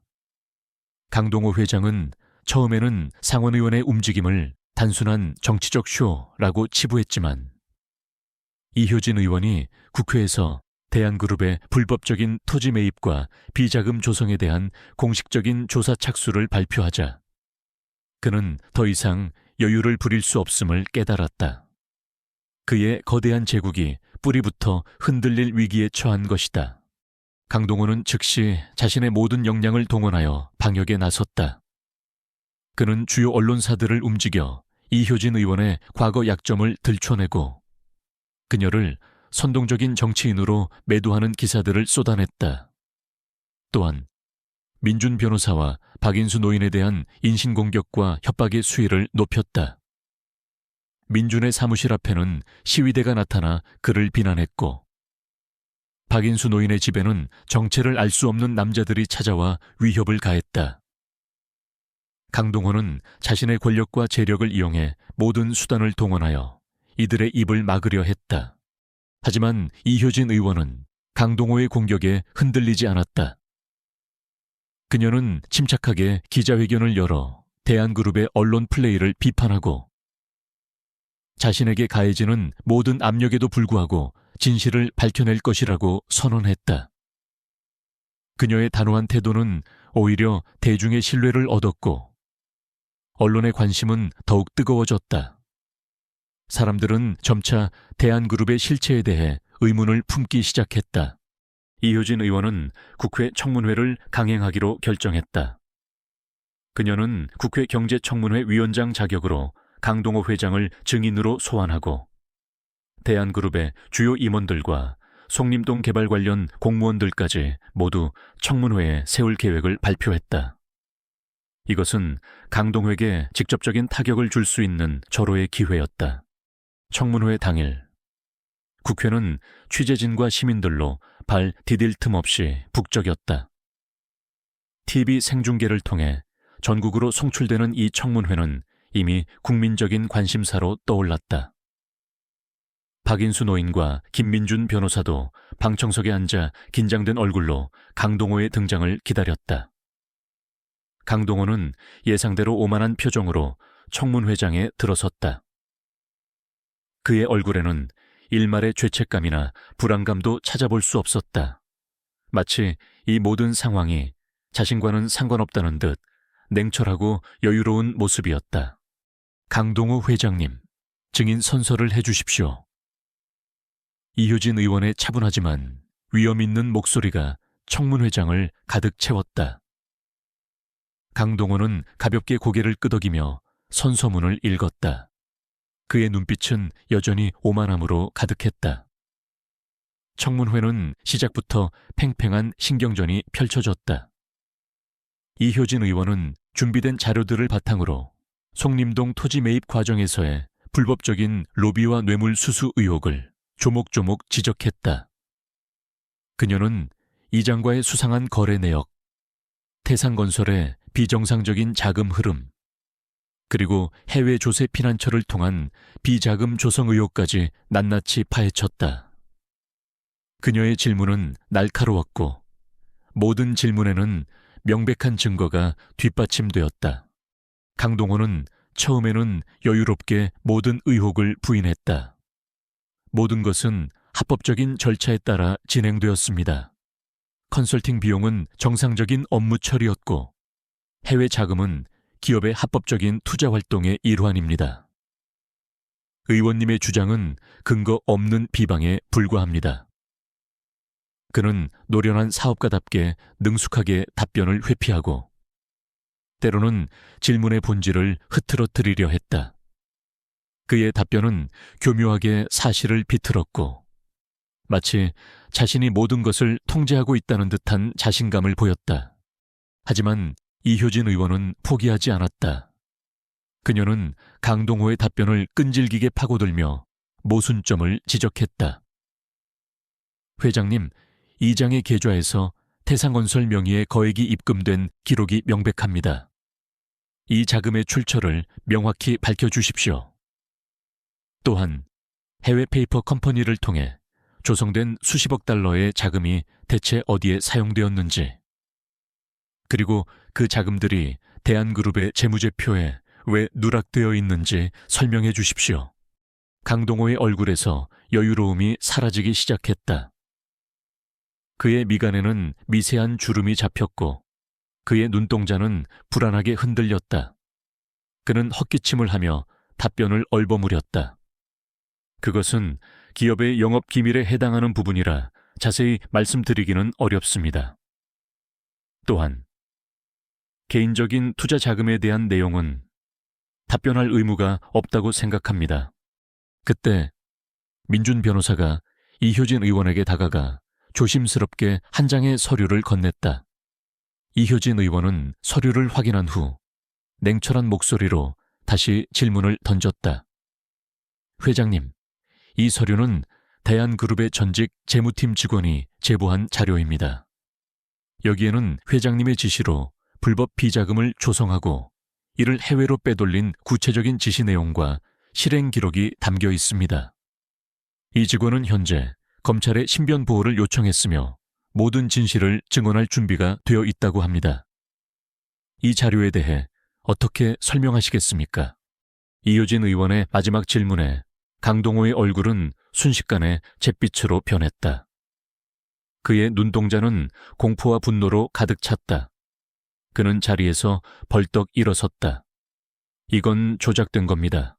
강동호 회장은 처음에는 상원의원의 움직임을 단순한 정치적 쇼라고 치부했지만 이효진 의원이 국회에서 대한그룹의 불법적인 토지 매입과 비자금 조성에 대한 공식적인 조사 착수를 발표하자 그는 더 이상 여유를 부릴 수 없음을 깨달았다. 그의 거대한 제국이 뿌리부터 흔들릴 위기에 처한 것이다. 강동호는 즉시 자신의 모든 역량을 동원하여 방역에 나섰다. 그는 주요 언론사들을 움직여 이효진 의원의 과거 약점을 들춰내고 그녀를 선동적인 정치인으로 매도하는 기사들을 쏟아냈다. 또한 민준 변호사와 박인수 노인에 대한 인신공격과 협박의 수위를 높였다. 민준의 사무실 앞에는 시위대가 나타나 그를 비난했고 박인수 노인의 집에는 정체를 알 수 없는 남자들이 찾아와 위협을 가했다. 강동호는 자신의 권력과 재력을 이용해 모든 수단을 동원하여 이들의 입을 막으려 했다. 하지만 이효진 의원은 강동호의 공격에 흔들리지 않았다. 그녀는 침착하게 기자회견을 열어 대한그룹의 언론 플레이를 비판하고 자신에게 가해지는 모든 압력에도 불구하고 진실을 밝혀낼 것이라고 선언했다. 그녀의 단호한 태도는 오히려 대중의 신뢰를 얻었고 언론의 관심은 더욱 뜨거워졌다. 사람들은 점차 대한그룹의 실체에 대해 의문을 품기 시작했다. 이효진 의원은 국회 청문회를 강행하기로 결정했다. 그녀는 국회 경제청문회 위원장 자격으로 강동호 회장을 증인으로 소환하고 대한그룹의 주요 임원들과 송림동 개발 관련 공무원들까지 모두 청문회에 세울 계획을 발표했다. 이것은 강동호에게 직접적인 타격을 줄 수 있는 절호의 기회였다. 청문회 당일 국회는 취재진과 시민들로 발 디딜 틈 없이 북적였다. TV 생중계를 통해 전국으로 송출되는 이 청문회는 이미 국민적인 관심사로 떠올랐다. 박인수 노인과 김민준 변호사도 방청석에 앉아 긴장된 얼굴로 강동호의 등장을 기다렸다. 강동호는 예상대로 오만한 표정으로 청문회장에 들어섰다. 그의 얼굴에는 일말의 죄책감이나 불안감도 찾아볼 수 없었다. 마치 이 모든 상황이 자신과는 상관없다는 듯 냉철하고 여유로운 모습이었다. 강동호 회장님, 증인 선서를 해주십시오. 이효진 의원의 차분하지만 위험 있는 목소리가 청문회장을 가득 채웠다. 강동호는 가볍게 고개를 끄덕이며 선서문을 읽었다. 그의 눈빛은 여전히 오만함으로 가득했다. 청문회는 시작부터 팽팽한 신경전이 펼쳐졌다. 이효진 의원은 준비된 자료들을 바탕으로 송림동 토지 매입 과정에서의 불법적인 로비와 뇌물 수수 의혹을 조목조목 지적했다. 그녀는 이장과의 수상한 거래 내역, 태산건설의 비정상적인 자금 흐름, 그리고 해외 조세 피난처를 통한 비자금 조성 의혹까지 낱낱이 파헤쳤다. 그녀의 질문은 날카로웠고 모든 질문에는 명백한 증거가 뒷받침되었다. 강동원은 처음에는 여유롭게 모든 의혹을 부인했다. 모든 것은 합법적인 절차에 따라 진행되었습니다. 컨설팅 비용은 정상적인 업무 처리였고 해외 자금은 기업의 합법적인 투자 활동의 일환입니다. 의원님의 주장은 근거 없는 비방에 불과합니다. 그는 노련한 사업가답게 능숙하게 답변을 회피하고 때로는 질문의 본질을 흐트러뜨리려 했다. 그의 답변은 교묘하게 사실을 비틀었고 마치 자신이 모든 것을 통제하고 있다는 듯한 자신감을 보였다. 하지만 이효진 의원은 포기하지 않았다. 그녀는 강동호의 답변을 끈질기게 파고들며 모순점을 지적했다. 회장님, 이 장의 계좌에서 태산건설 명의의 거액이 입금된 기록이 명백합니다. 이 자금의 출처를 명확히 밝혀주십시오. 또한 해외 페이퍼 컴퍼니를 통해 조성된 수십억 달러의 자금이 대체 어디에 사용되었는지, 그리고 그 자금들이 대한그룹의 재무제표에 왜 누락되어 있는지 설명해 주십시오. 강동호의 얼굴에서 여유로움이 사라지기 시작했다. 그의 미간에는 미세한 주름이 잡혔고 그의 눈동자는 불안하게 흔들렸다. 그는 헛기침을 하며 답변을 얼버무렸다. 그것은 기업의 영업 기밀에 해당하는 부분이라 자세히 말씀드리기는 어렵습니다. 또한 개인적인 투자 자금에 대한 내용은 답변할 의무가 없다고 생각합니다. 그때 민준 변호사가 이효진 의원에게 다가가 조심스럽게 한 장의 서류를 건넸다. 이효진 의원은 서류를 확인한 후 냉철한 목소리로 다시 질문을 던졌다. 회장님, 이 서류는 대한그룹의 전직 재무팀 직원이 제보한 자료입니다. 여기에는 회장님의 지시로 불법 비자금을 조성하고 이를 해외로 빼돌린 구체적인 지시 내용과 실행 기록이 담겨 있습니다. 이 직원은 현재 검찰의 신변 보호를 요청했으며 모든 진실을 증언할 준비가 되어 있다고 합니다. 이 자료에 대해 어떻게 설명하시겠습니까? 이효진 의원의 마지막 질문에 강동호의 얼굴은 순식간에 잿빛으로 변했다. 그의 눈동자는 공포와 분노로 가득 찼다. 그는 자리에서 벌떡 일어섰다. 이건 조작된 겁니다.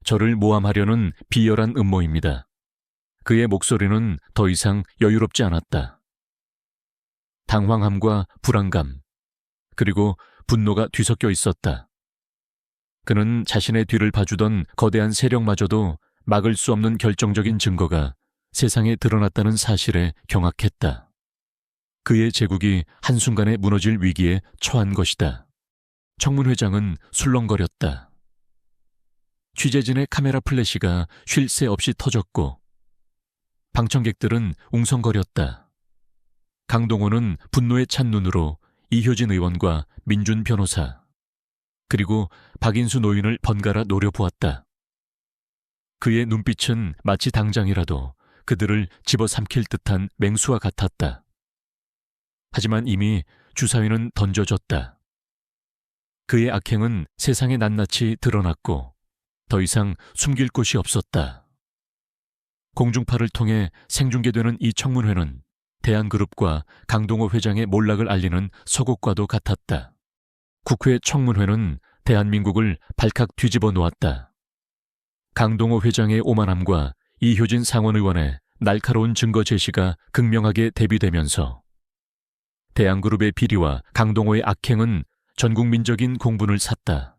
저를 모함하려는 비열한 음모입니다. 그의 목소리는 더 이상 여유롭지 않았다. 당황함과 불안감, 그리고 분노가 뒤섞여 있었다. 그는 자신의 뒤를 봐주던 거대한 세력마저도 막을 수 없는 결정적인 증거가 세상에 드러났다는 사실에 경악했다. 그의 제국이 한순간에 무너질 위기에 처한 것이다. 청문 회장은 술렁거렸다. 취재진의 카메라 플래시가 쉴 새 없이 터졌고 방청객들은 웅성거렸다. 강동원은 분노에 찬 눈으로 이효진 의원과 민준 변호사, 그리고 박인수 노인을 번갈아 노려보았다. 그의 눈빛은 마치 당장이라도 그들을 집어삼킬 듯한 맹수와 같았다. 하지만 이미 주사위는 던져졌다. 그의 악행은 세상에 낱낱이 드러났고 더 이상 숨길 곳이 없었다. 공중파를 통해 생중계되는 이 청문회는 대한그룹과 강동호 회장의 몰락을 알리는 서곡과도 같았다. 국회 청문회는 대한민국을 발칵 뒤집어 놓았다. 강동호 회장의 오만함과 이효진 상원의원의 날카로운 증거 제시가 극명하게 대비되면서 대한그룹의 비리와 강동호의 악행은 전국민적인 공분을 샀다.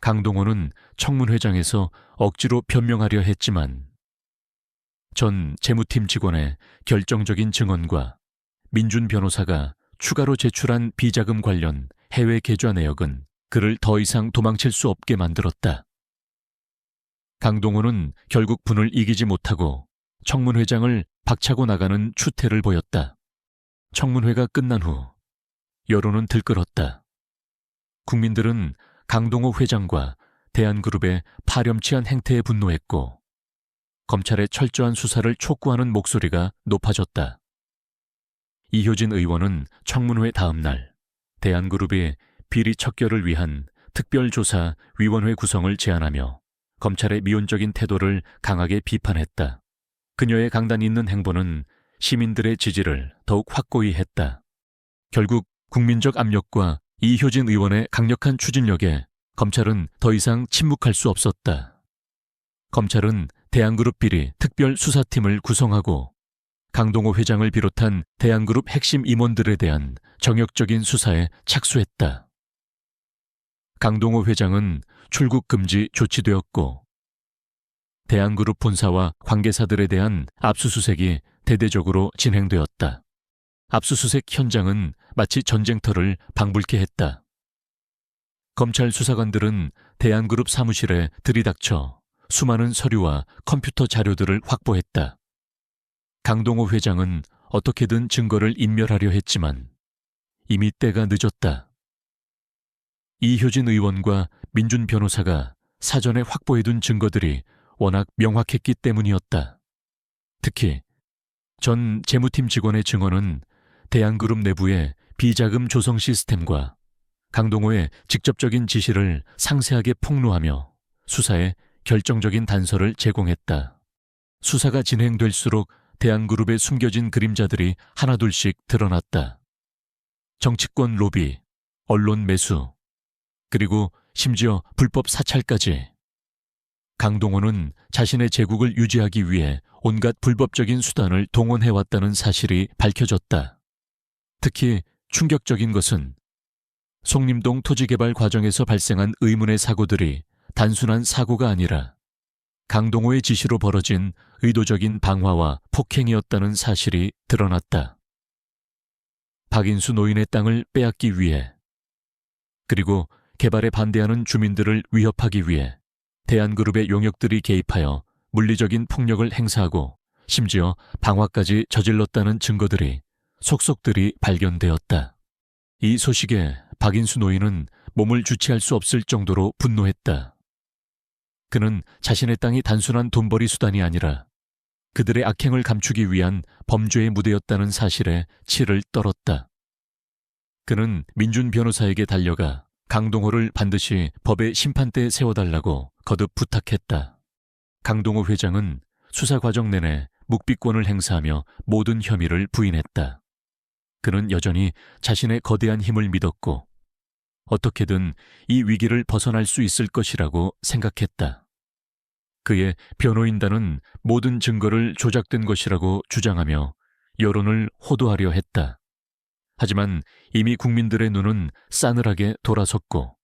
강동호는 청문회장에서 억지로 변명하려 했지만 전 재무팀 직원의 결정적인 증언과 민준 변호사가 추가로 제출한 비자금 관련 해외 계좌 내역은 그를 더 이상 도망칠 수 없게 만들었다. 강동호는 결국 분을 이기지 못하고 청문회장을 박차고 나가는 추태를 보였다. 청문회가 끝난 후 여론은 들끓었다. 국민들은 강동호 회장과 대한그룹의 파렴치한 행태에 분노했고 검찰의 철저한 수사를 촉구하는 목소리가 높아졌다. 이효진 의원은 청문회 다음 날 대한그룹이 비리 척결을 위한 특별조사위원회 구성을 제안하며 검찰의 미온적인 태도를 강하게 비판했다. 그녀의 강단 있는 행보는 시민들의 지지를 더욱 확고히 했다. 결국 국민적 압력과 이효진 의원의 강력한 추진력에 검찰은 더 이상 침묵할 수 없었다. 검찰은 대한그룹 비리 특별수사팀을 구성하고 강동호 회장을 비롯한 대한그룹 핵심 임원들에 대한 정역적인 수사에 착수했다. 강동호 회장은 출국 금지 조치되었고 대한그룹 본사와 관계사들에 대한 압수수색이 대대적으로 진행되었다. 압수수색 현장은 마치 전쟁터를 방불케 했다. 검찰 수사관들은 대한그룹 사무실에 들이닥쳐 수많은 서류와 컴퓨터 자료들을 확보했다. 강동호 회장은 어떻게든 증거를 인멸하려 했지만 이미 때가 늦었다. 이효진 의원과 민준 변호사가 사전에 확보해둔 증거들이 워낙 명확했기 때문이었다. 특히 전 재무팀 직원의 증언은 대한그룹 내부의 비자금 조성 시스템과 강동호의 직접적인 지시를 상세하게 폭로하며 수사에 결정적인 단서를 제공했다. 수사가 진행될수록 대한그룹의 숨겨진 그림자들이 하나둘씩 드러났다. 정치권 로비, 언론 매수, 그리고 심지어 불법 사찰까지. 강동호는 자신의 제국을 유지하기 위해 온갖 불법적인 수단을 동원해왔다는 사실이 밝혀졌다. 특히 충격적인 것은 송림동 토지개발 과정에서 발생한 의문의 사고들이 단순한 사고가 아니라 강동호의 지시로 벌어진 의도적인 방화와 폭행이었다는 사실이 드러났다. 박인수 노인의 땅을 빼앗기 위해, 그리고 개발에 반대하는 주민들을 위협하기 위해 대한그룹의 용역들이 개입하여 물리적인 폭력을 행사하고 심지어 방화까지 저질렀다는 증거들이 속속들이 발견되었다. 이 소식에 박인수 노인은 몸을 주체할 수 없을 정도로 분노했다. 그는 자신의 땅이 단순한 돈벌이 수단이 아니라 그들의 악행을 감추기 위한 범죄의 무대였다는 사실에 치를 떨었다. 그는 민준 변호사에게 달려가 강동호를 반드시 법의 심판대에 세워달라고 거듭 부탁했다. 강동호 회장은 수사 과정 내내 묵비권을 행사하며 모든 혐의를 부인했다. 그는 여전히 자신의 거대한 힘을 믿었고 어떻게든 이 위기를 벗어날 수 있을 것이라고 생각했다. 그의 변호인단은 모든 증거를 조작된 것이라고 주장하며 여론을 호도하려 했다. 하지만 이미 국민들의 눈은 싸늘하게 돌아섰고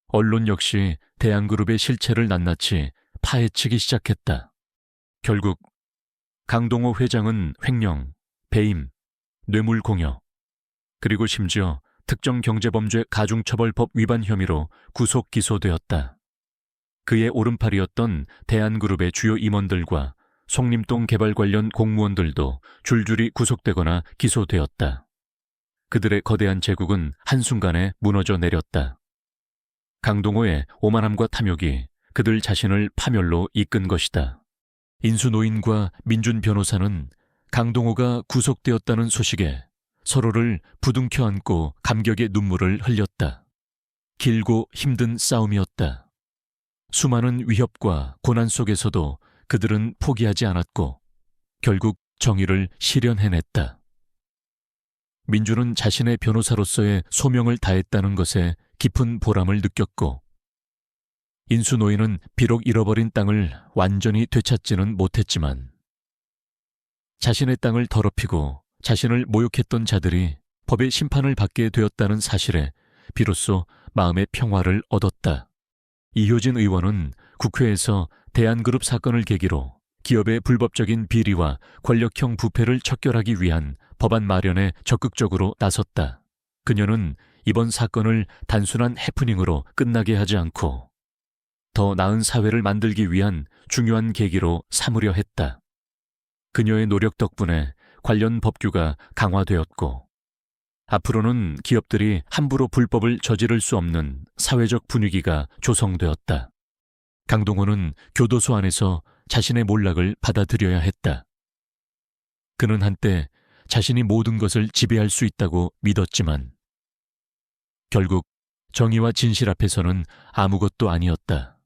언론 역시 대한그룹의 실체를 낱낱이 파헤치기 시작했다. 결국 강동호 회장은 횡령, 배임, 뇌물공여, 그리고 심지어 특정경제범죄 가중처벌법 위반 혐의로 구속 기소되었다. 그의 오른팔이었던 대한그룹의 주요 임원들과 송림동 개발 관련 공무원들도 줄줄이 구속되거나 기소되었다. 그들의 거대한 제국은 한순간에 무너져 내렸다. 강동호의 오만함과 탐욕이 그들 자신을 파멸로 이끈 것이다. 인수노인과 민준 변호사는 강동호가 구속되었다는 소식에 서로를 부둥켜 안고 감격의 눈물을 흘렸다. 길고 힘든 싸움이었다. 수많은 위협과 고난 속에서도 그들은 포기하지 않았고 결국 정의를 실현해냈다. 민준은 자신의 변호사로서의 소명을 다했다는 것에 깊은 보람을 느꼈고 인수노인은 비록 잃어버린 땅을 완전히 되찾지는 못했지만 자신의 땅을 더럽히고 자신을 모욕했던 자들이 법의 심판을 받게 되었다는 사실에 비로소 마음의 평화를 얻었다. 이효진 의원은 국회에서 대한그룹 사건을 계기로 기업의 불법적인 비리와 권력형 부패를 척결하기 위한 법안 마련에 적극적으로 나섰다. 그녀는 이번 사건을 단순한 해프닝으로 끝나게 하지 않고 더 나은 사회를 만들기 위한 중요한 계기로 삼으려 했다. 그녀의 노력 덕분에 관련 법규가 강화되었고 앞으로는 기업들이 함부로 불법을 저지를 수 없는 사회적 분위기가 조성되었다. 강동원은 교도소 안에서 자신의 몰락을 받아들여야 했다. 그는 한때 자신이 모든 것을 지배할 수 있다고 믿었지만 결국 정의와 진실 앞에서는 아무것도 아니었다.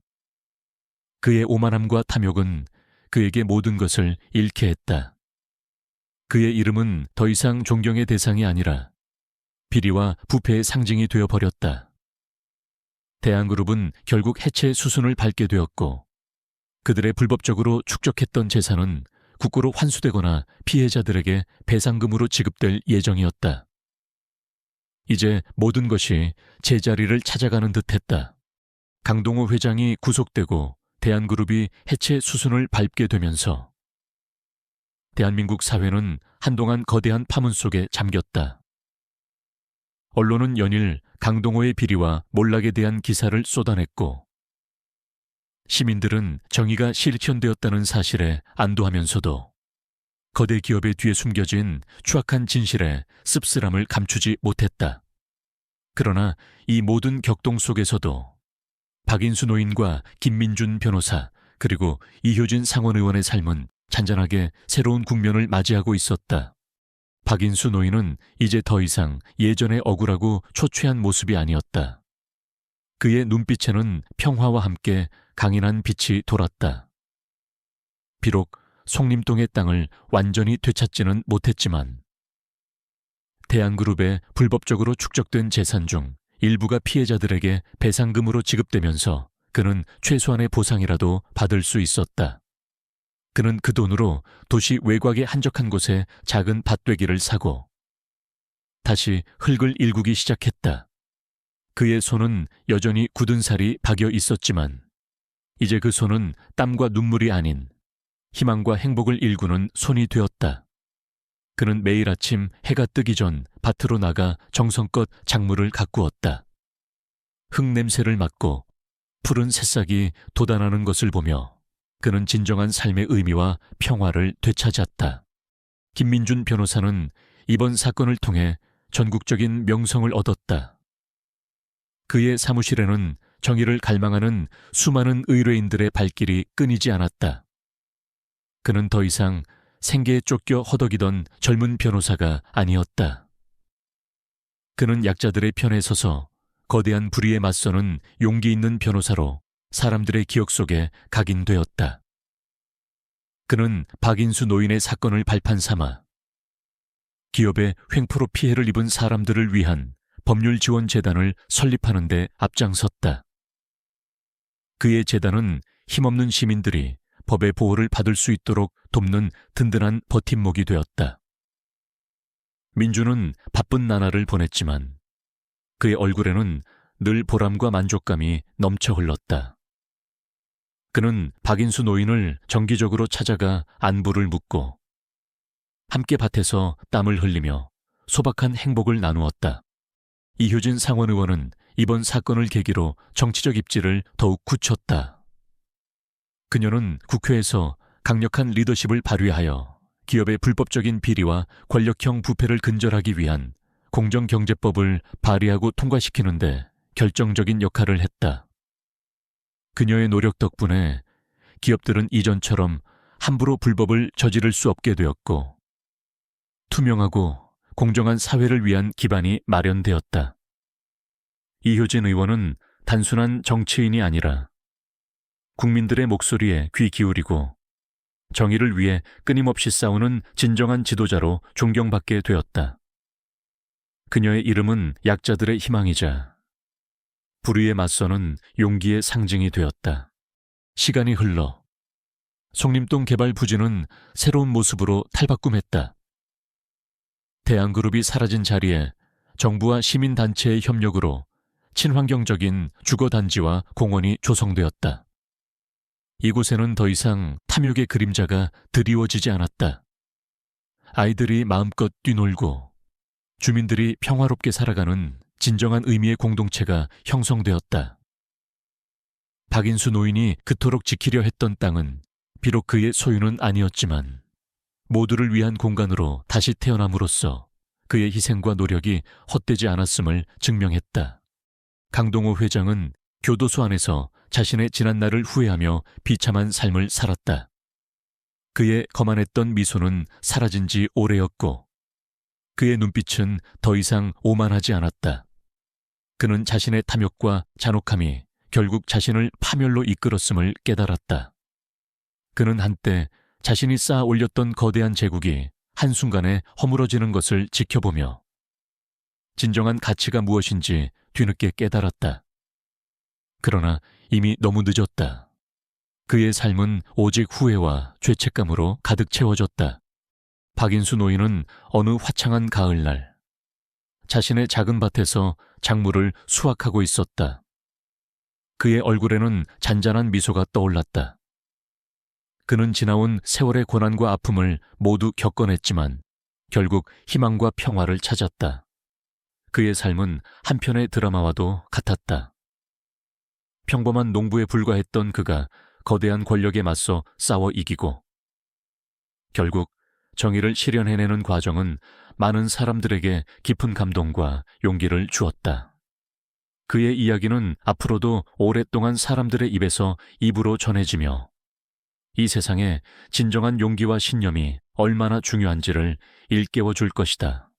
그의 오만함과 탐욕은 그에게 모든 것을 잃게 했다. 그의 이름은 더 이상 존경의 대상이 아니라 비리와 부패의 상징이 되어버렸다. 대한그룹은 결국 해체 수순을 밟게 되었고 그들의 불법적으로 축적했던 재산은 국고로 환수되거나 피해자들에게 배상금으로 지급될 예정이었다. 이제 모든 것이 제자리를 찾아가는 듯했다. 강동호 회장이 구속되고 대한그룹이 해체 수순을 밟게 되면서 대한민국 사회는 한동안 거대한 파문 속에 잠겼다. 언론은 연일 강동호의 비리와 몰락에 대한 기사를 쏟아냈고 시민들은 정의가 실현되었다는 사실에 안도하면서도 거대 기업의 뒤에 숨겨진 추악한 진실의 씁쓸함을 감추지 못했다. 그러나 이 모든 격동 속에서도 박인수 노인과 김민준 변호사 그리고 이효진 상원의원의 삶은 잔잔하게 새로운 국면을 맞이하고 있었다. 박인수 노인은 이제 더 이상 예전의 억울하고 초췌한 모습이 아니었다. 그의 눈빛에는 평화와 함께 강인한 빛이 돌았다. 비록 송림동의 땅을 완전히 되찾지는 못했지만 대한그룹의 불법적으로 축적된 재산 중 일부가 피해자들에게 배상금으로 지급되면서 그는 최소한의 보상이라도 받을 수 있었다. 그는 그 돈으로 도시 외곽의 한적한 곳에 작은 밭되기를 사고 다시 흙을 일구기 시작했다. 그의 손은 여전히 굳은 살이 박여 있었지만 이제 그 손은 땀과 눈물이 아닌 희망과 행복을 일구는 손이 되었다. 그는 매일 아침 해가 뜨기 전 밭으로 나가 정성껏 작물을 가꾸었다. 흙 냄새를 맡고 푸른 새싹이 돋아나는 것을 보며 그는 진정한 삶의 의미와 평화를 되찾았다. 김민준 변호사는 이번 사건을 통해 전국적인 명성을 얻었다. 그의 사무실에는 정의를 갈망하는 수많은 의뢰인들의 발길이 끊이지 않았다. 그는 더 이상 생계에 쫓겨 허덕이던 젊은 변호사가 아니었다. 그는 약자들의 편에 서서 거대한 불의에 맞서는 용기 있는 변호사로 사람들의 기억 속에 각인되었다. 그는 박인수 노인의 사건을 발판 삼아 기업의 횡포로 피해를 입은 사람들을 위한 법률지원재단을 설립하는 데 앞장섰다. 그의 재단은 힘없는 시민들이 법의 보호를 받을 수 있도록 돕는 든든한 버팀목이 되었다. 민주는 바쁜 나날을 보냈지만 그의 얼굴에는 늘 보람과 만족감이 넘쳐 흘렀다. 그는 박인수 노인을 정기적으로 찾아가 안부를 묻고 함께 밭에서 땀을 흘리며 소박한 행복을 나누었다. 이효진 상원의원은 이번 사건을 계기로 정치적 입지를 더욱 굳혔다. 그녀는 국회에서 강력한 리더십을 발휘하여 기업의 불법적인 비리와 권력형 부패를 근절하기 위한 공정경제법을 발의하고 통과시키는 데 결정적인 역할을 했다. 그녀의 노력 덕분에 기업들은 이전처럼 함부로 불법을 저지를 수 없게 되었고 투명하고 공정한 사회를 위한 기반이 마련되었다. 이효진 의원은 단순한 정치인이 아니라 국민들의 목소리에 귀 기울이고 정의를 위해 끊임없이 싸우는 진정한 지도자로 존경받게 되었다. 그녀의 이름은 약자들의 희망이자 불의에 맞서는 용기의 상징이 되었다. 시간이 흘러 송림동 개발 부지는 새로운 모습으로 탈바꿈했다. 대한그룹이 사라진 자리에 정부와 시민단체의 협력으로 친환경적인 주거단지와 공원이 조성되었다. 이곳에는 더 이상 탐욕의 그림자가 드리워지지 않았다. 아이들이 마음껏 뛰놀고 주민들이 평화롭게 살아가는 진정한 의미의 공동체가 형성되었다. 박인수 노인이 그토록 지키려 했던 땅은 비록 그의 소유는 아니었지만 모두를 위한 공간으로 다시 태어남으로써 그의 희생과 노력이 헛되지 않았음을 증명했다. 강동호 회장은 교도소 안에서 자신의 지난 날을 후회하며 비참한 삶을 살았다. 그의 거만했던 미소는 사라진 지 오래였고 그의 눈빛은 더 이상 오만하지 않았다. 그는 자신의 탐욕과 잔혹함이 결국 자신을 파멸로 이끌었음을 깨달았다. 그는 한때 자신이 쌓아 올렸던 거대한 제국이 한순간에 허물어지는 것을 지켜보며 진정한 가치가 무엇인지 뒤늦게 깨달았다. 그러나 이미 너무 늦었다. 그의 삶은 오직 후회와 죄책감으로 가득 채워졌다. 박인수 노인은 어느 화창한 가을날 자신의 작은 밭에서 작물을 수확하고 있었다. 그의 얼굴에는 잔잔한 미소가 떠올랐다. 그는 지나온 세월의 고난과 아픔을 모두 겪어냈지만 결국 희망과 평화를 찾았다. 그의 삶은 한편의 드라마와도 같았다. 평범한 농부에 불과했던 그가 거대한 권력에 맞서 싸워 이기고 결국 정의를 실현해내는 과정은 많은 사람들에게 깊은 감동과 용기를 주었다. 그의 이야기는 앞으로도 오랫동안 사람들의 입에서 입으로 전해지며 이 세상에 진정한 용기와 신념이 얼마나 중요한지를 일깨워 줄 것이다.